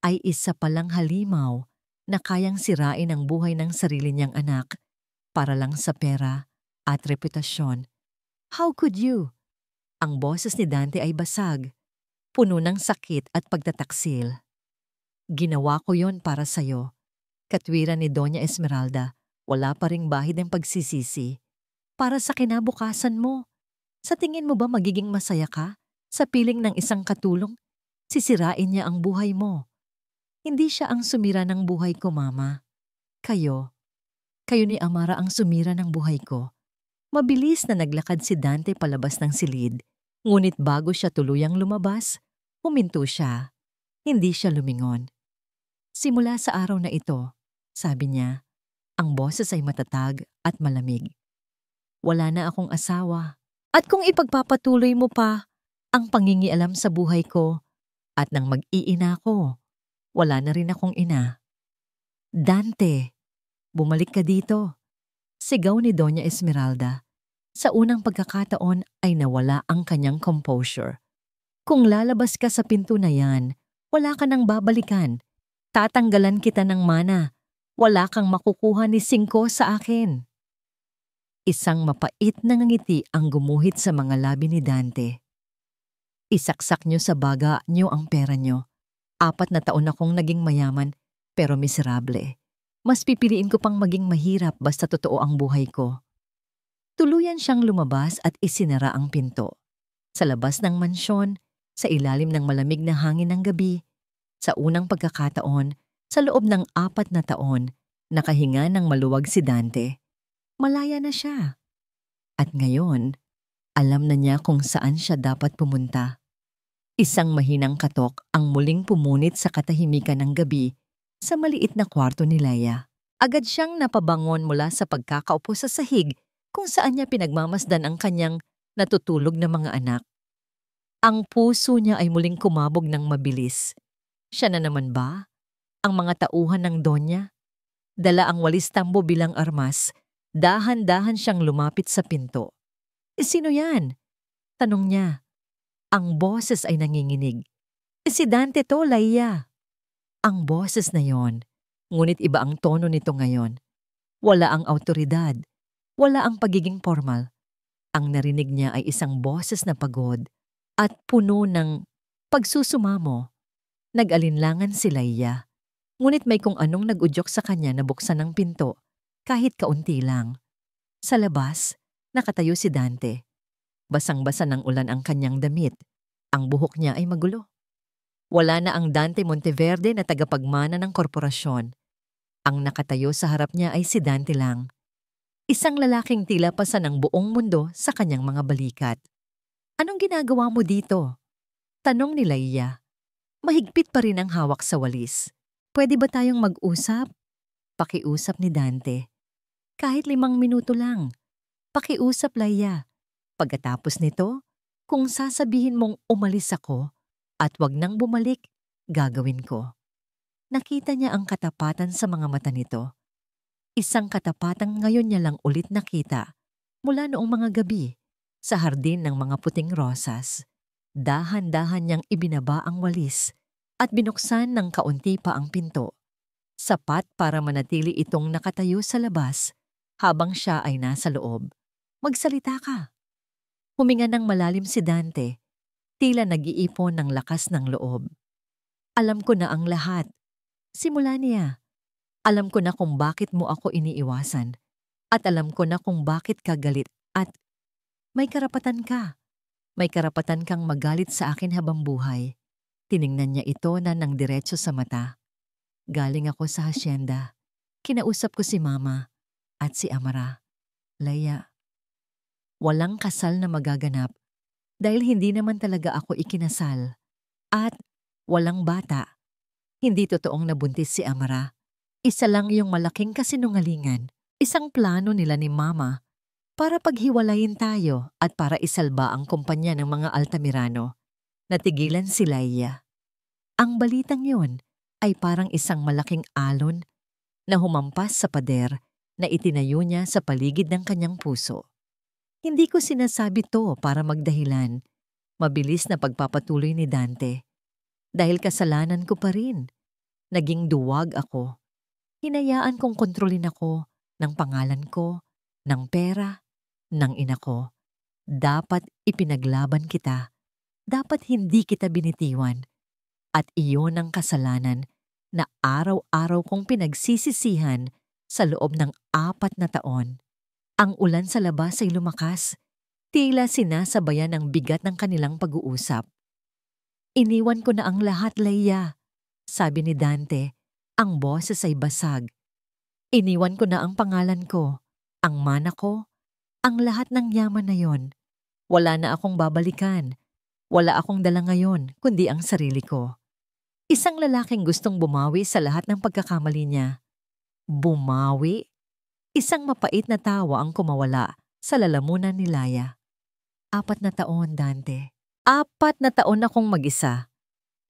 ay isa palang halimaw na kayang sirain ang buhay ng sarili niyang anak para lang sa pera at reputasyon. How could you? Ang boses ni Dante ay basag, puno ng sakit at pagtataksil. Ginawa ko yon para sa'yo. Katwiran ni Doña Esmeralda, wala pa ring bahid ng pagsisisi. Para sa kinabukasan mo. Sa tingin mo ba magiging masaya ka? Sa piling ng isang katulong, sisirain niya ang buhay mo. Hindi siya ang sumira ng buhay ko, Mama. Kayo ni Amara ang sumira ng buhay ko. Mabilis na naglakad si Dante palabas ng silid. Ngunit bago siya tuluyang lumabas, huminto siya. Hindi siya lumingon. Simula sa araw na ito, sabi niya, ang boses ay matatag at malamig. Wala na akong asawa. At kung ipagpapatuloy mo pa ang pangingialam sa buhay ko at nang mag-iina ko, wala na rin akong ina. Dante, bumalik ka dito. Sigaw ni Doña Esmeralda. Sa unang pagkakataon ay nawala ang kanyang composure. Kung lalabas ka sa pinto na yan, wala ka nang babalikan. Tatanggalan kita ng mana. Wala kang makukuha ni 5 sa akin. Isang mapait na ngiti ang gumuhit sa mga labi ni Dante. Isaksak niyo sa baga niyo ang pera niyo. 4 na taon akong naging mayaman pero miserable. Mas pipiliin ko pang maging mahirap basta totoo ang buhay ko. Tuluyan siyang lumabas at isinara ang pinto. Sa labas ng mansyon, sa ilalim ng malamig na hangin ng gabi, sa unang pagkakataon, sa loob ng 4 na taon, nakahinga ng maluwag si Dante. Malaya na siya. At ngayon, alam na niya kung saan siya dapat pumunta. Isang mahinang katok ang muling pumunit sa katahimikan ng gabi sa maliit na kwarto ni Laya. Agad siyang napabangon mula sa pagkakaupo sa sahig kung saan niya pinagmamasdan ang kanyang natutulog na mga anak. Ang puso niya ay muling kumabog ng mabilis. Siya na naman ba? Ang mga tauhan ng Donya? Dala ang walis tambo bilang armas, dahan-dahan siyang lumapit sa pinto. Sino yan? Tanong niya. Ang boses ay nanginginig. Si Dante to, Laya. Ang boses na yon, ngunit iba ang tono nito ngayon. Wala ang awtoridad, wala ang pagiging formal. Ang narinig niya ay isang boses na pagod at puno ng pagsusumamo. Nag-alinlangan si Laya, ngunit may kung anong nag-udyok sa kanya na buksan ng pinto, kahit kaunti lang. Sa labas, nakatayo si Dante. Basang-basa ng ulan ang kanyang damit. Ang buhok niya ay magulo. Wala na ang Dante Monteverde na tagapagmana ng korporasyon. Ang nakatayo sa harap niya ay si Dante lang. Isang lalaking tila pasa ng buong mundo sa kanyang mga balikat. Anong ginagawa mo dito? Tanong ni Laya. Mahigpit pa rin ang hawak sa walis. Pwede ba tayong mag-usap? Pakiusap ni Dante. Kahit 5 minuto lang. Pakiusap, Laya. Pagkatapos nito, kung sasabihin mong umalis ako at wag nang bumalik, gagawin ko. Nakita niya ang katapatan sa mga mata nito. Isang katapatang ngayon niya lang ulit nakita mula noong mga gabi sa hardin ng mga puting rosas. Dahan-dahan niyang ibinaba ang walis at binuksan ng kaunti pa ang pinto. Sapat para manatili itong nakatayo sa labas habang siya ay nasa loob. Magsalita ka. Huminga ng malalim si Dante, tila nag-iipon ng lakas ng loob. Alam ko na ang lahat. Simula niya. Alam ko na kung bakit mo ako iniiwasan. At alam ko na kung bakit ka galit at may karapatan ka. May karapatan kang magalit sa akin habang buhay. Tiningnan niya ito na ng diretso sa mata. Galing ako sa hasyenda. Kinausap ko si Mama at si Amara. Leia, walang kasal na magaganap dahil hindi naman talaga ako ikinasal. At walang bata. Hindi totoong nabuntis si Amara. Isa lang yung malaking kasinungalingan. Isang plano nila ni Mama para paghiwalayin tayo at para isalba ang kumpanya ng mga Altamirano. Natigilan si Leia. Ang balitang yun ay parang isang malaking alon na humampas sa pader na itinayo niya sa paligid ng kanyang puso. Hindi ko sinasabi to para magdahilan. Mabilis na pagpapatuloy ni Dante. Dahil kasalanan ko pa rin. Naging duwag ako. Hinayaan kong kontrolin ako ng pangalan ko, ng pera, ng ina ko. Dapat ipinaglaban kita. Dapat hindi kita binitiwan. At iyon ang kasalanan na araw-araw kong pinagsisisihan sa loob ng 4 na taon. Ang ulan sa labas ay lumakas. Tila sinasabayan ang bigat ng kanilang pag-uusap. Iniwan ko na ang lahat, Leia. Sabi ni Dante, ang boses ay basag. Iniwan ko na ang pangalan ko, ang mana ko, ang lahat ng yaman na yon. Wala na akong babalikan. Wala akong dala ngayon, kundi ang sarili ko. Isang lalaking gustong bumawi sa lahat ng pagkakamali niya. Bumawi? Isang mapait na tawa ang kumawala sa lalamunan ni Leia. 4 na taon, Dante. 4 na taon akong mag-isa.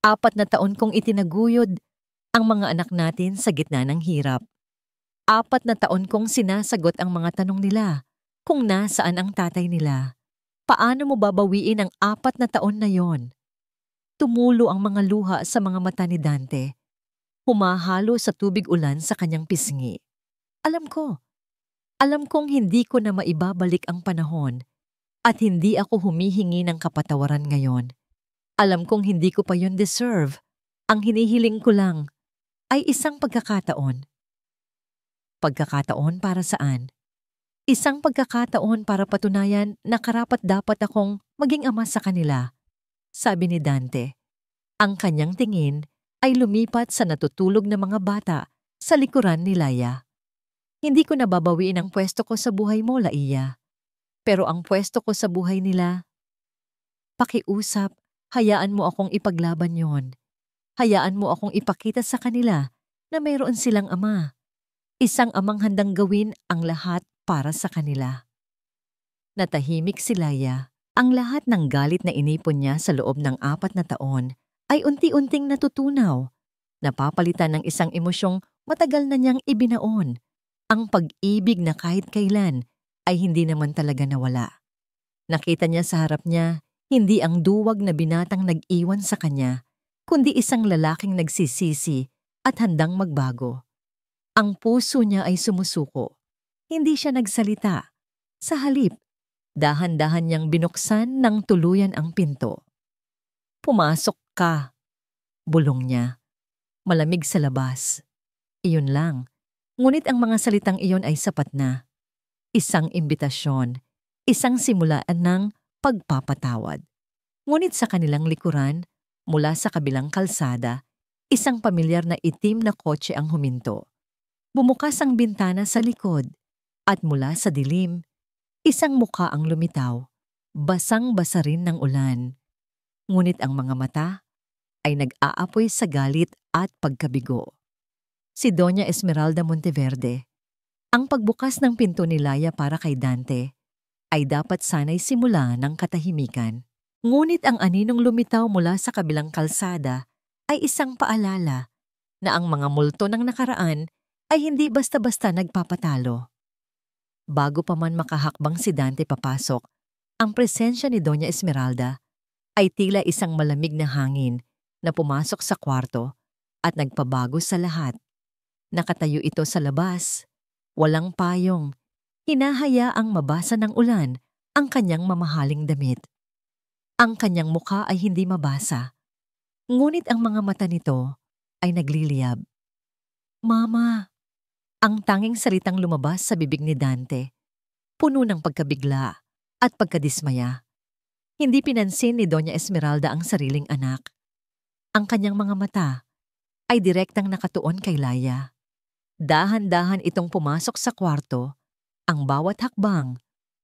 4 na taon kong itinaguyod ang mga anak natin sa gitna ng hirap. 4 na taon kong sinasagot ang mga tanong nila kung nasaan ang tatay nila. Paano mo babawiin ang 4 na taon na yon? Tumulo ang mga luha sa mga mata ni Dante. Humahalo sa tubig ulan sa kanyang pisngi. Alam kong hindi ko na maibabalik ang panahon at hindi ako humihingi ng kapatawaran ngayon. Alam kong hindi ko pa yon deserve. Ang hinihiling ko lang ay isang pagkakataon. Pagkakataon para saan? Isang pagkakataon para patunayan na karapat-dapat akong maging ama sa kanila. Sabi ni Dante. Ang kanyang tingin ay lumipat sa natutulog na mga bata sa likuran ni Leia. Hindi ko nababawiin ang pwesto ko sa buhay mo, Leia. Pero ang pwesto ko sa buhay nila, pakiusap, hayaan mo akong ipaglaban yon. Hayaan mo akong ipakita sa kanila na mayroon silang ama. Isang amang handang gawin ang lahat para sa kanila. Natahimik si Leia. Ang lahat ng galit na inipon niya sa loob ng 4 na taon ay unti-unting natutunaw. Napapalitan ng isang emosyong matagal na niyang ibinaon. Ang pag-ibig na kahit kailan ay hindi naman talaga nawala. Nakita niya sa harap niya, hindi ang duwag na binatang nag-iwan sa kanya, kundi isang lalaking nagsisisi at handang magbago. Ang puso niya ay sumusuko. Hindi siya nagsalita. Sa halip, dahan-dahan niyang binuksan ng tuluyan ang pinto. Pumasok ka, bulong niya. Malamig sa labas. Iyon lang. Ngunit ang mga salitang iyon ay sapat na. Isang imbitasyon, isang simulaan ng pagpapatawad. Ngunit sa kanilang likuran, mula sa kabilang kalsada, isang pamilyar na itim na kotse ang huminto. Bumukas ang bintana sa likod at mula sa dilim, isang mukha ang lumitaw, basang-basa rin ng ulan. Ngunit ang mga mata ay nag-aapoy sa galit at pagkabigo. Si Doña Esmeralda Monteverde. Ang pagbukas ng pinto ni Leia para kay Dante ay dapat sana'y simula ng katahimikan. Ngunit ang aninong lumitaw mula sa kabilang kalsada ay isang paalala na ang mga multo ng nakaraan ay hindi basta-basta nagpapatalo. Bago pa man makahakbang si Dante papasok, ang presensya ni Doña Esmeralda ay tila isang malamig na hangin na pumasok sa kwarto at nagpabago sa lahat. Nakatayo ito sa labas, walang payong, hinahayaang mabasa ng ulan ang kanyang mamahaling damit. Ang kanyang mukha ay hindi mabasa, ngunit ang mga mata nito ay nagliliyab. Mama, Ang tanging salitang lumabas sa bibig ni Dante, puno ng pagkabigla at pagkadismaya. Hindi pinansin ni Doña Esmeralda ang sariling anak. Ang kanyang mga mata ay direktang nakatuon kay Laya. Dahan-dahan itong pumasok sa kwarto, ang bawat hakbang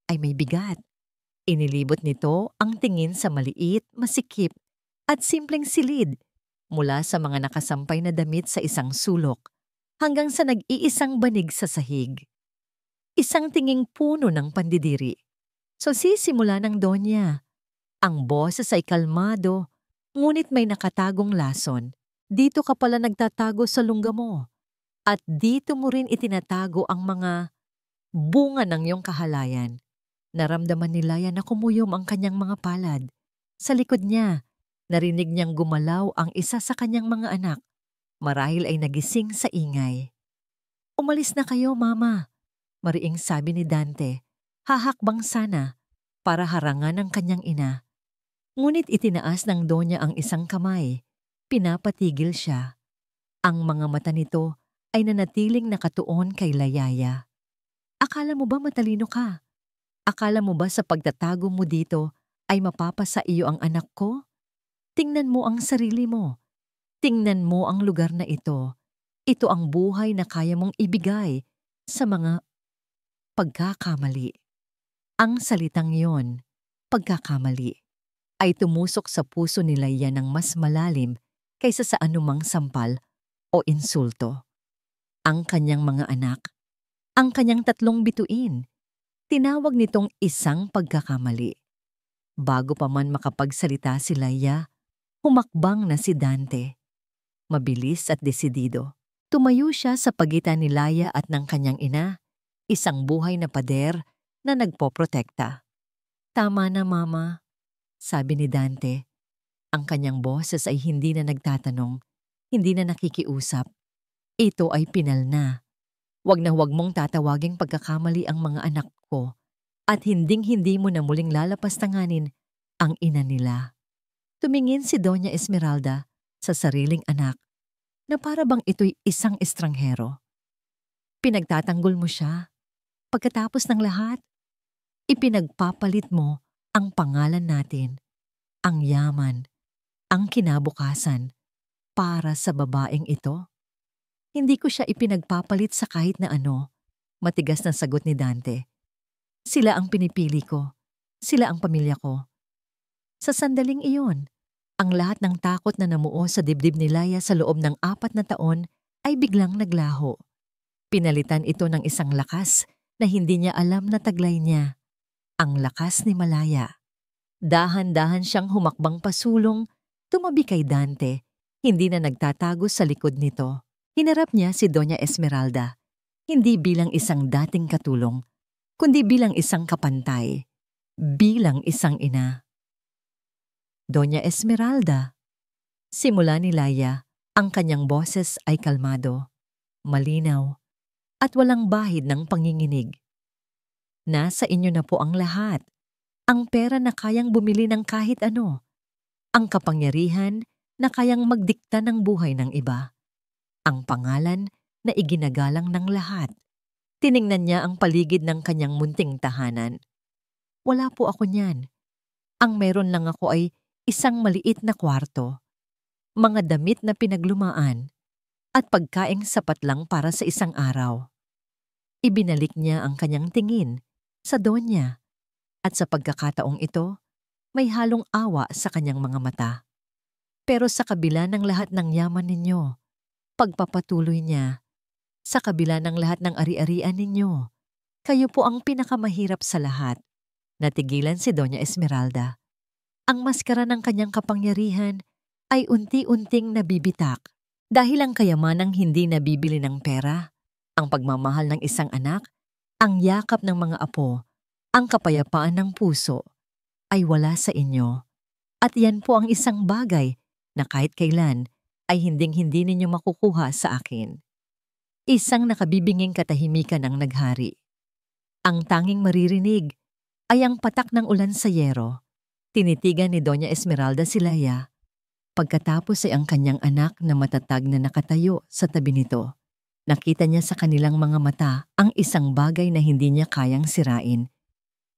ay may bigat. Inilibot nito ang tingin sa maliit, masikip at simpleng silid mula sa mga nakasampay na damit sa isang sulok hanggang sa nag-iisang banig sa sahig. Isang tinging puno ng pandidiri. So sisimula ng Donya. Ang boses ay kalmado, ngunit may nakatagong lason. Dito ka pala nagtatago sa lungga mo. At dito mo rin itinatago ang mga bunga ng iyong kahalayan. Naramdaman ni Laya na kumuyom ang kanyang mga palad. Sa likod niya, narinig niyang gumalaw ang isa sa kanyang mga anak. Marahil ay nagising sa ingay. "Umalis na kayo, Mama," mariing sabi ni Dante. Hahakbang sana para harangan ang kanyang ina. Ngunit itinaas ng Donya ang isang kamay. Pinapatigil siya. Ang mga mata nito ay nanatiling nakatuon kay Layaya. "Akala mo ba matalino ka? Akala mo ba sa pagtatago mo dito ay mapapasa iyo ang anak ko? Tingnan mo ang sarili mo. Tingnan mo ang lugar na ito. Ito ang buhay na kaya mong ibigay sa mga pagkakamali." Ang salitang yon, pagkakamali, ay tumusok sa puso ni Laya ng mas malalim kaysa sa anumang sampal o insulto. Ang kanyang mga anak, ang kanyang 3 bituin, tinawag nitong isang pagkakamali. Bago pa man makapagsalita si Laya, humakbang na si Dante. Mabilis at desidido. Tumayo siya sa pagitan ni Laya at ng kanyang ina, isang buhay na pader na nagpoprotekta. "Tama na, Mama," sabi ni Dante. Ang kanyang boses ay hindi na nagtatanong, hindi na nakikiusap. Ito ay pinal na. Huwag na huwag mong tatawaging pagkakamali ang mga anak ko at hinding-hindi mo na muling lalapastanganin ang ina nila. Tumingin si Doña Esmeralda sa sariling anak na para bang ito'y isang estranghero. Pinagtatanggol mo siya. Pagkatapos ng lahat, ipinagpapalit mo ang pangalan natin, ang yaman, ang kinabukasan para sa babaeng ito. "Hindi ko siya ipinagpapalit sa kahit na ano," matigas na sagot ni Dante. "Sila ang pinipili ko. Sila ang pamilya ko." Sa sandaling iyon, ang lahat ng takot na namuo sa dibdib ni Laya sa loob ng 4 na taon ay biglang naglaho. Pinalitan ito ng isang lakas na hindi niya alam na taglay niya. Ang lakas ni Malaya. Dahan-dahan siyang humakbang pasulong, tumabi kay Dante, hindi na nagtatago sa likod nito. Hinarap niya si Doña Esmeralda, hindi bilang isang dating katulong, kundi bilang isang kapantay, bilang isang ina. "Doña Esmeralda," simula ni Laya, ang kanyang boses ay kalmado, malinaw, at walang bahid ng panginginig. "Nasa inyo na po ang lahat. Ang pera na kayang bumili ng kahit ano. Ang kapangyarihan na kayang magdikta ng buhay ng iba. Ang pangalan na iginagalang ng lahat." Tiningnan niya ang paligid ng kanyang munting tahanan. "Wala po ako niyan. Ang meron lang ako ay isang maliit na kwarto, mga damit na pinaglumaan, at pagkaing sapat lang para sa isang araw." Ibinalik niya ang kanyang tingin sa Donya, at sa pagkakataong ito, may halong awa sa kanyang mga mata. "Pero sa kabila ng lahat ng yaman ninyo," pagpapatuloy niya, "sa kabila ng lahat ng ari-arian ninyo, kayo po ang pinakamahirap sa lahat." Natigilan si Doña Esmeralda. Ang maskara ng kanyang kapangyarihan ay unti-unting nabibitak dahil ang kayamanang hindi nabibili ng pera, ang pagmamahal ng isang anak, ang yakap ng mga apo, ang kapayapaan ng puso, ay wala sa inyo. At yan po ang isang bagay na kahit kailan ay hinding-hindi ninyo makukuha sa akin. Isang nakabibinging katahimikan ang naghari. Ang tanging maririnig ay ang patak ng ulan sa yero. Tinitigan ni Doña Esmeralda si Laya. Pagkatapos ay ang kanyang anak na matatag na nakatayo sa tabi nito. Nakita niya sa kanilang mga mata ang isang bagay na hindi niya kayang sirain.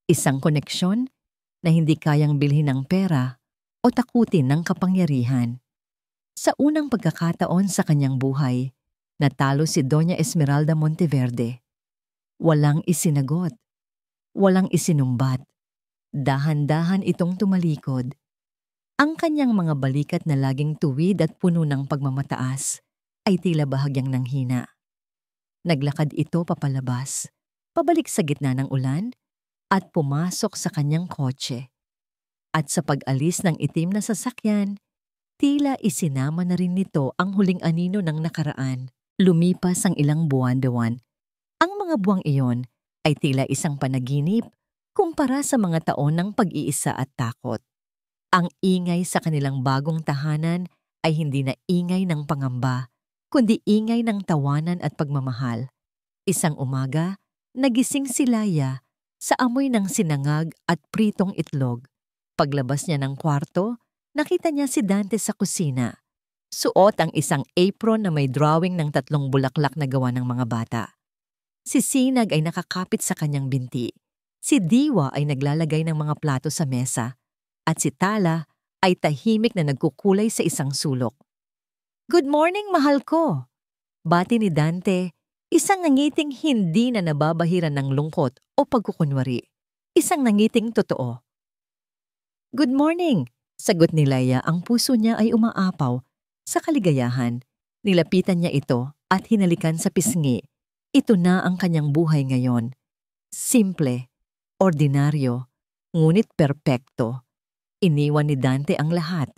Isang koneksyon na hindi kayang bilhin ng pera o takutin ng kapangyarihan. Sa unang pagkakataon sa kanyang buhay, natalo si Doña Esmeralda Monteverde. Walang isinagot, walang isinumbat. Dahan-dahan itong tumalikod. Ang kanyang mga balikat na laging tuwid at puno ng pagmamataas ay tila bahagyang nanghina. Naglakad ito papalabas, pabalik sa gitna ng ulan, at pumasok sa kanyang kotse. At sa pag-alis ng itim na sasakyan, tila isinama na rin nito ang huling anino ng nakaraan. Lumipas ang ilang buwan-buwan. Ang mga buwang iyon ay tila isang panaginip kumpara sa mga taon ng pag-iisa at takot. Ang ingay sa kanilang bagong tahanan ay hindi na ingay ng pangamba, kundi ingay ng tawanan at pagmamahal. Isang umaga, nagising si Laya sa amoy ng sinangag at pritong itlog. Paglabas niya ng kwarto, nakita niya si Dante sa kusina. Suot ang isang apron na may drawing ng 3 bulaklak na gawa ng mga bata. Si Sinag ay nakakapit sa kanyang binti. Si Diwa ay naglalagay ng mga plato sa mesa. At si Tala ay tahimik na nagkukulay sa isang sulok. "Good morning, mahal ko!" Bati ni Dante, isang nangiting hindi na nababahiran ng lungkot o pagkukunwari. Isang nangiting totoo. "Good morning!" Sagot ni Laya, ang puso niya ay umaapaw sa kaligayahan. Nilapitan niya ito at hinalikan sa pisngi. Ito na ang kanyang buhay ngayon. Simple, ordinaryo, ngunit perpekto. Iniwan ni Dante ang lahat.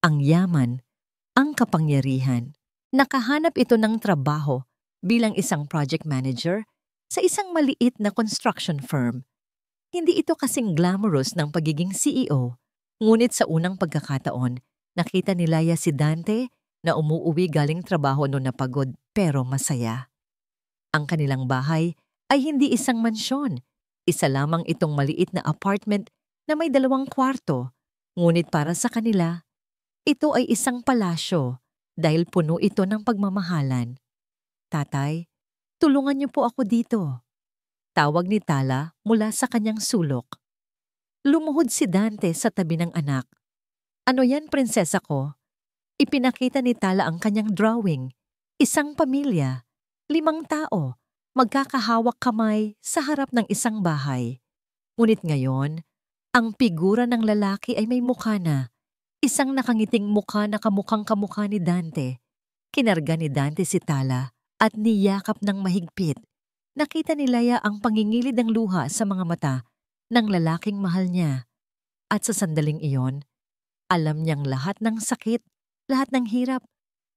Ang yaman, ang kapangyarihan. Nakahanap ito ng trabaho bilang isang project manager sa isang maliit na construction firm. Hindi ito kasing glamorous ng pagiging CEO, ngunit sa unang pagkakataon, nakita ni Laya si Dante na umuuwi galing trabaho noon na pagod pero masaya. Ang kanilang bahay ay hindi isang mansyon. Isa lamang itong maliit na apartment na may 2 kwarto. Ngunit para sa kanila, ito ay isang palasyo dahil puno ito ng pagmamahalan. "Tatay, tulungan niyo po ako dito." Tawag ni Tala mula sa kanyang sulok. Lumuhod si Dante sa tabi ng anak. "Ano yan, prinsesa ko?" Ipinakita ni Tala ang kanyang drawing. Isang pamilya, 5 tao, magkakahawak kamay sa harap ng isang bahay. Ngunit ngayon, ang figura ng lalaki ay may mukha na. Isang nakangiting mukha na kamukhang kamukha ni Dante. Kinarga ni Dante si Tala at niyakap ng mahigpit. Nakita ni Laya ang pangingilid ng luha sa mga mata ng lalaking mahal niya. At sa sandaling iyon, alam niyang lahat ng sakit, lahat ng hirap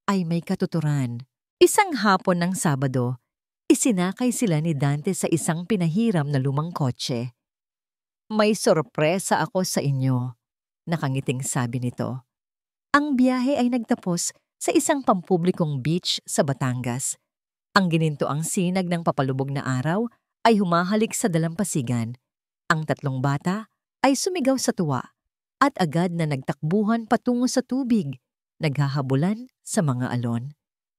ay may katuturan. Isang hapon ng Sabado, isinakay sila ni Dante sa isang pinahiram na lumang kotse. "May sorpresa ako sa inyo," nakangiting sabi nito. Ang biyahe ay nagtapos sa isang pampublikong beach sa Batangas. Ang ginintoang sinag ng papalubog na araw ay humahalik sa dalampasigan. Ang 3 bata ay sumigaw sa tuwa at agad na nagtakbuhan patungo sa tubig, naghahabulan sa mga alon.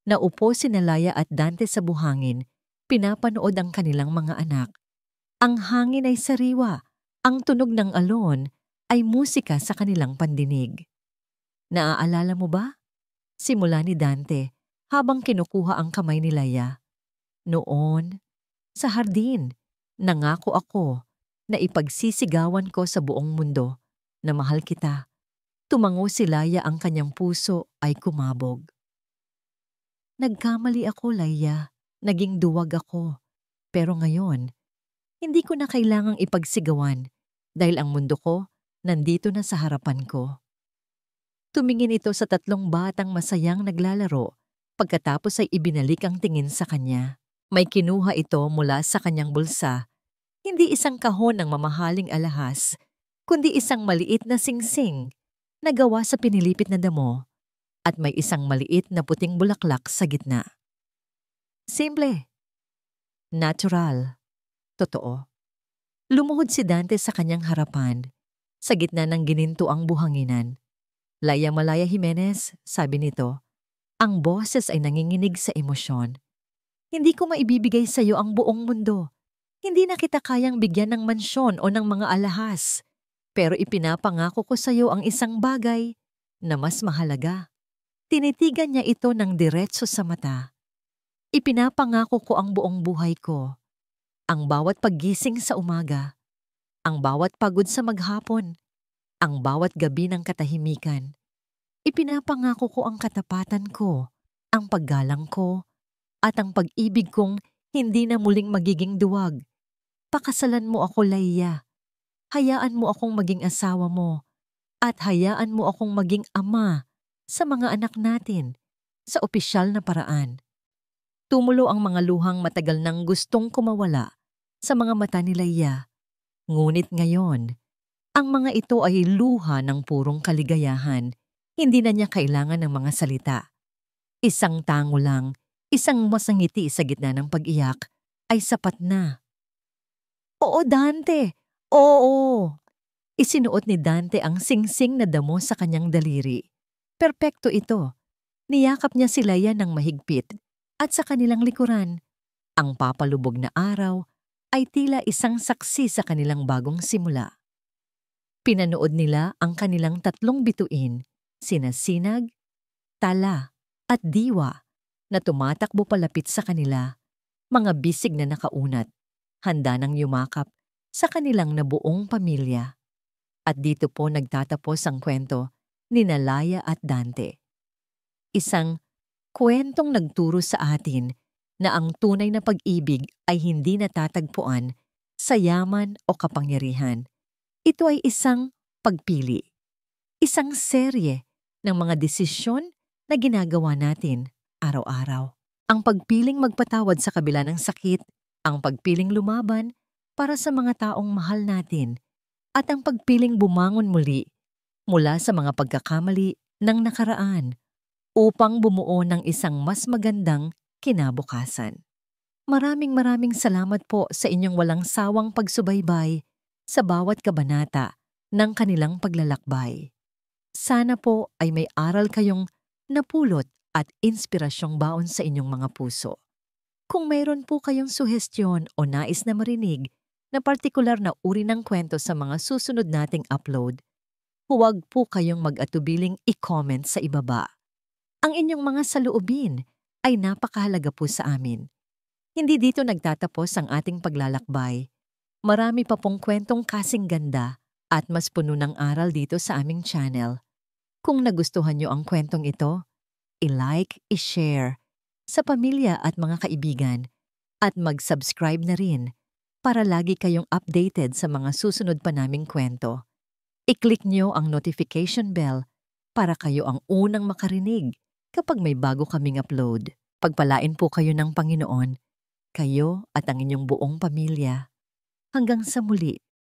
Naupo si Laya at Dante sa buhangin, pinapanood ang kanilang mga anak. Ang hangin ay sariwa, ang tunog ng alon ay musika sa kanilang pandinig. "Naaalala mo ba?" Simula ni Dante habang kinukuha ang kamay ni Laya. "Noon, sa hardin, nangako ako na ipagsisigawan ko sa buong mundo na mahal kita." Tumango si Laya, ang kanyang puso ay kumabog. "Nagkamali ako, Laya. Naging duwag ako. Pero ngayon, hindi ko na kailangang ipagsigawan dahil ang mundo ko nandito na sa harapan ko." Tumingin ito sa 3 batang masayang naglalaro. Pagkatapos ay ibinalik ang tingin sa kanya. May kinuha ito mula sa kanyang bulsa. Hindi isang kahon ng mamahaling alahas, kundi isang maliit na singsing na gawa sa pinilipit na damo at may isang maliit na puting bulaklak sa gitna. Simple, natural, totoo. Lumuhod si Dante sa kanyang harapan, sa gitna ng ginintuang buhanginan. "Laya Malaya Jimenez," sabi nito. Ang boses ay nanginginig sa emosyon. Hindi ko maibibigay sa iyo ang buong mundo. Hindi na kita kayang bigyan ng mansyon o ng mga alahas. Pero ipinapangako ko sa iyo ang isang bagay na mas mahalaga. Tinitigan niya ito ng diretso sa mata. Ipinapangako ko ang buong buhay ko. Ang bawat paggising sa umaga, ang bawat pagod sa maghapon, ang bawat gabi ng katahimikan. Ipinapangako ko ang katapatan ko, ang paggalang ko, at ang pag-ibig kong hindi na muling magiging duwag. Pakasalan mo ako, Laia. Hayaan mo akong maging asawa mo at hayaan mo akong maging ama sa mga anak natin sa opisyal na paraan. Tumulo ang mga luhang matagal nang gustong kumawala sa mga mata ni Laia. Ngunit ngayon, ang mga ito ay luha ng purong kaligayahan. Hindi na niya kailangan ng mga salita. Isang tango lang, isang masangiti sa gitna ng pag-iyak ay sapat na. Oo, Dante! Oo! Isinuot ni Dante ang singsing na damo sa kanyang daliri. Perpekto ito. Niyakap niya si Laia ng mahigpit at sa kanilang likuran, ang papalubog na araw ay tila isang saksi sa kanilang bagong simula. Pinanood nila ang kanilang tatlong bituin, sina Sinag, Tala at Diwa, na tumatakbo palapit sa kanila, mga bisig na nakaunat, handa nang yumakap sa kanilang nabuong pamilya. At dito po nagtatapos ang kwento ni Laia at Dante. Isang kwentong nagturo sa atin na ang tunay na pag-ibig ay hindi natatagpuan sa yaman o kapangyarihan. Ito ay isang pagpili, isang serye ng mga desisyon na ginagawa natin araw-araw. Ang pagpiling magpatawad sa kabila ng sakit, ang pagpiling lumaban para sa mga taong mahal natin, at ang pagpiling bumangon muli mula sa mga pagkakamali ng nakaraan upang bumuo ng isang mas magandang kinabukasan. Maraming salamat po sa inyong walang sawang pagsubaybay sa bawat kabanata ng kanilang paglalakbay. Sana po ay may aral kayong napulot at inspirasyong baon sa inyong mga puso. Kung mayroon po kayong suhestyon o nais na marinig na partikular na uri ng kwento sa mga susunod nating upload, huwag po kayong mag-atubiling i-comment sa ibaba. Ang inyong mga saloobin ay napakahalaga po sa amin. Hindi dito nagtatapos ang ating paglalakbay. Marami pa pong kwentong kasing ganda at mas puno ng aral dito sa aming channel. Kung nagustuhan nyo ang kwentong ito, i-like, i-share sa pamilya at mga kaibigan at mag-subscribe na rin para lagi kayong updated sa mga susunod pa naming kwento. I-click nyo ang notification bell para kayo ang unang makarinig kapag may bago kaming upload. Pagpalain po kayo ng Panginoon, kayo at ang inyong buong pamilya. Hanggang sa muli.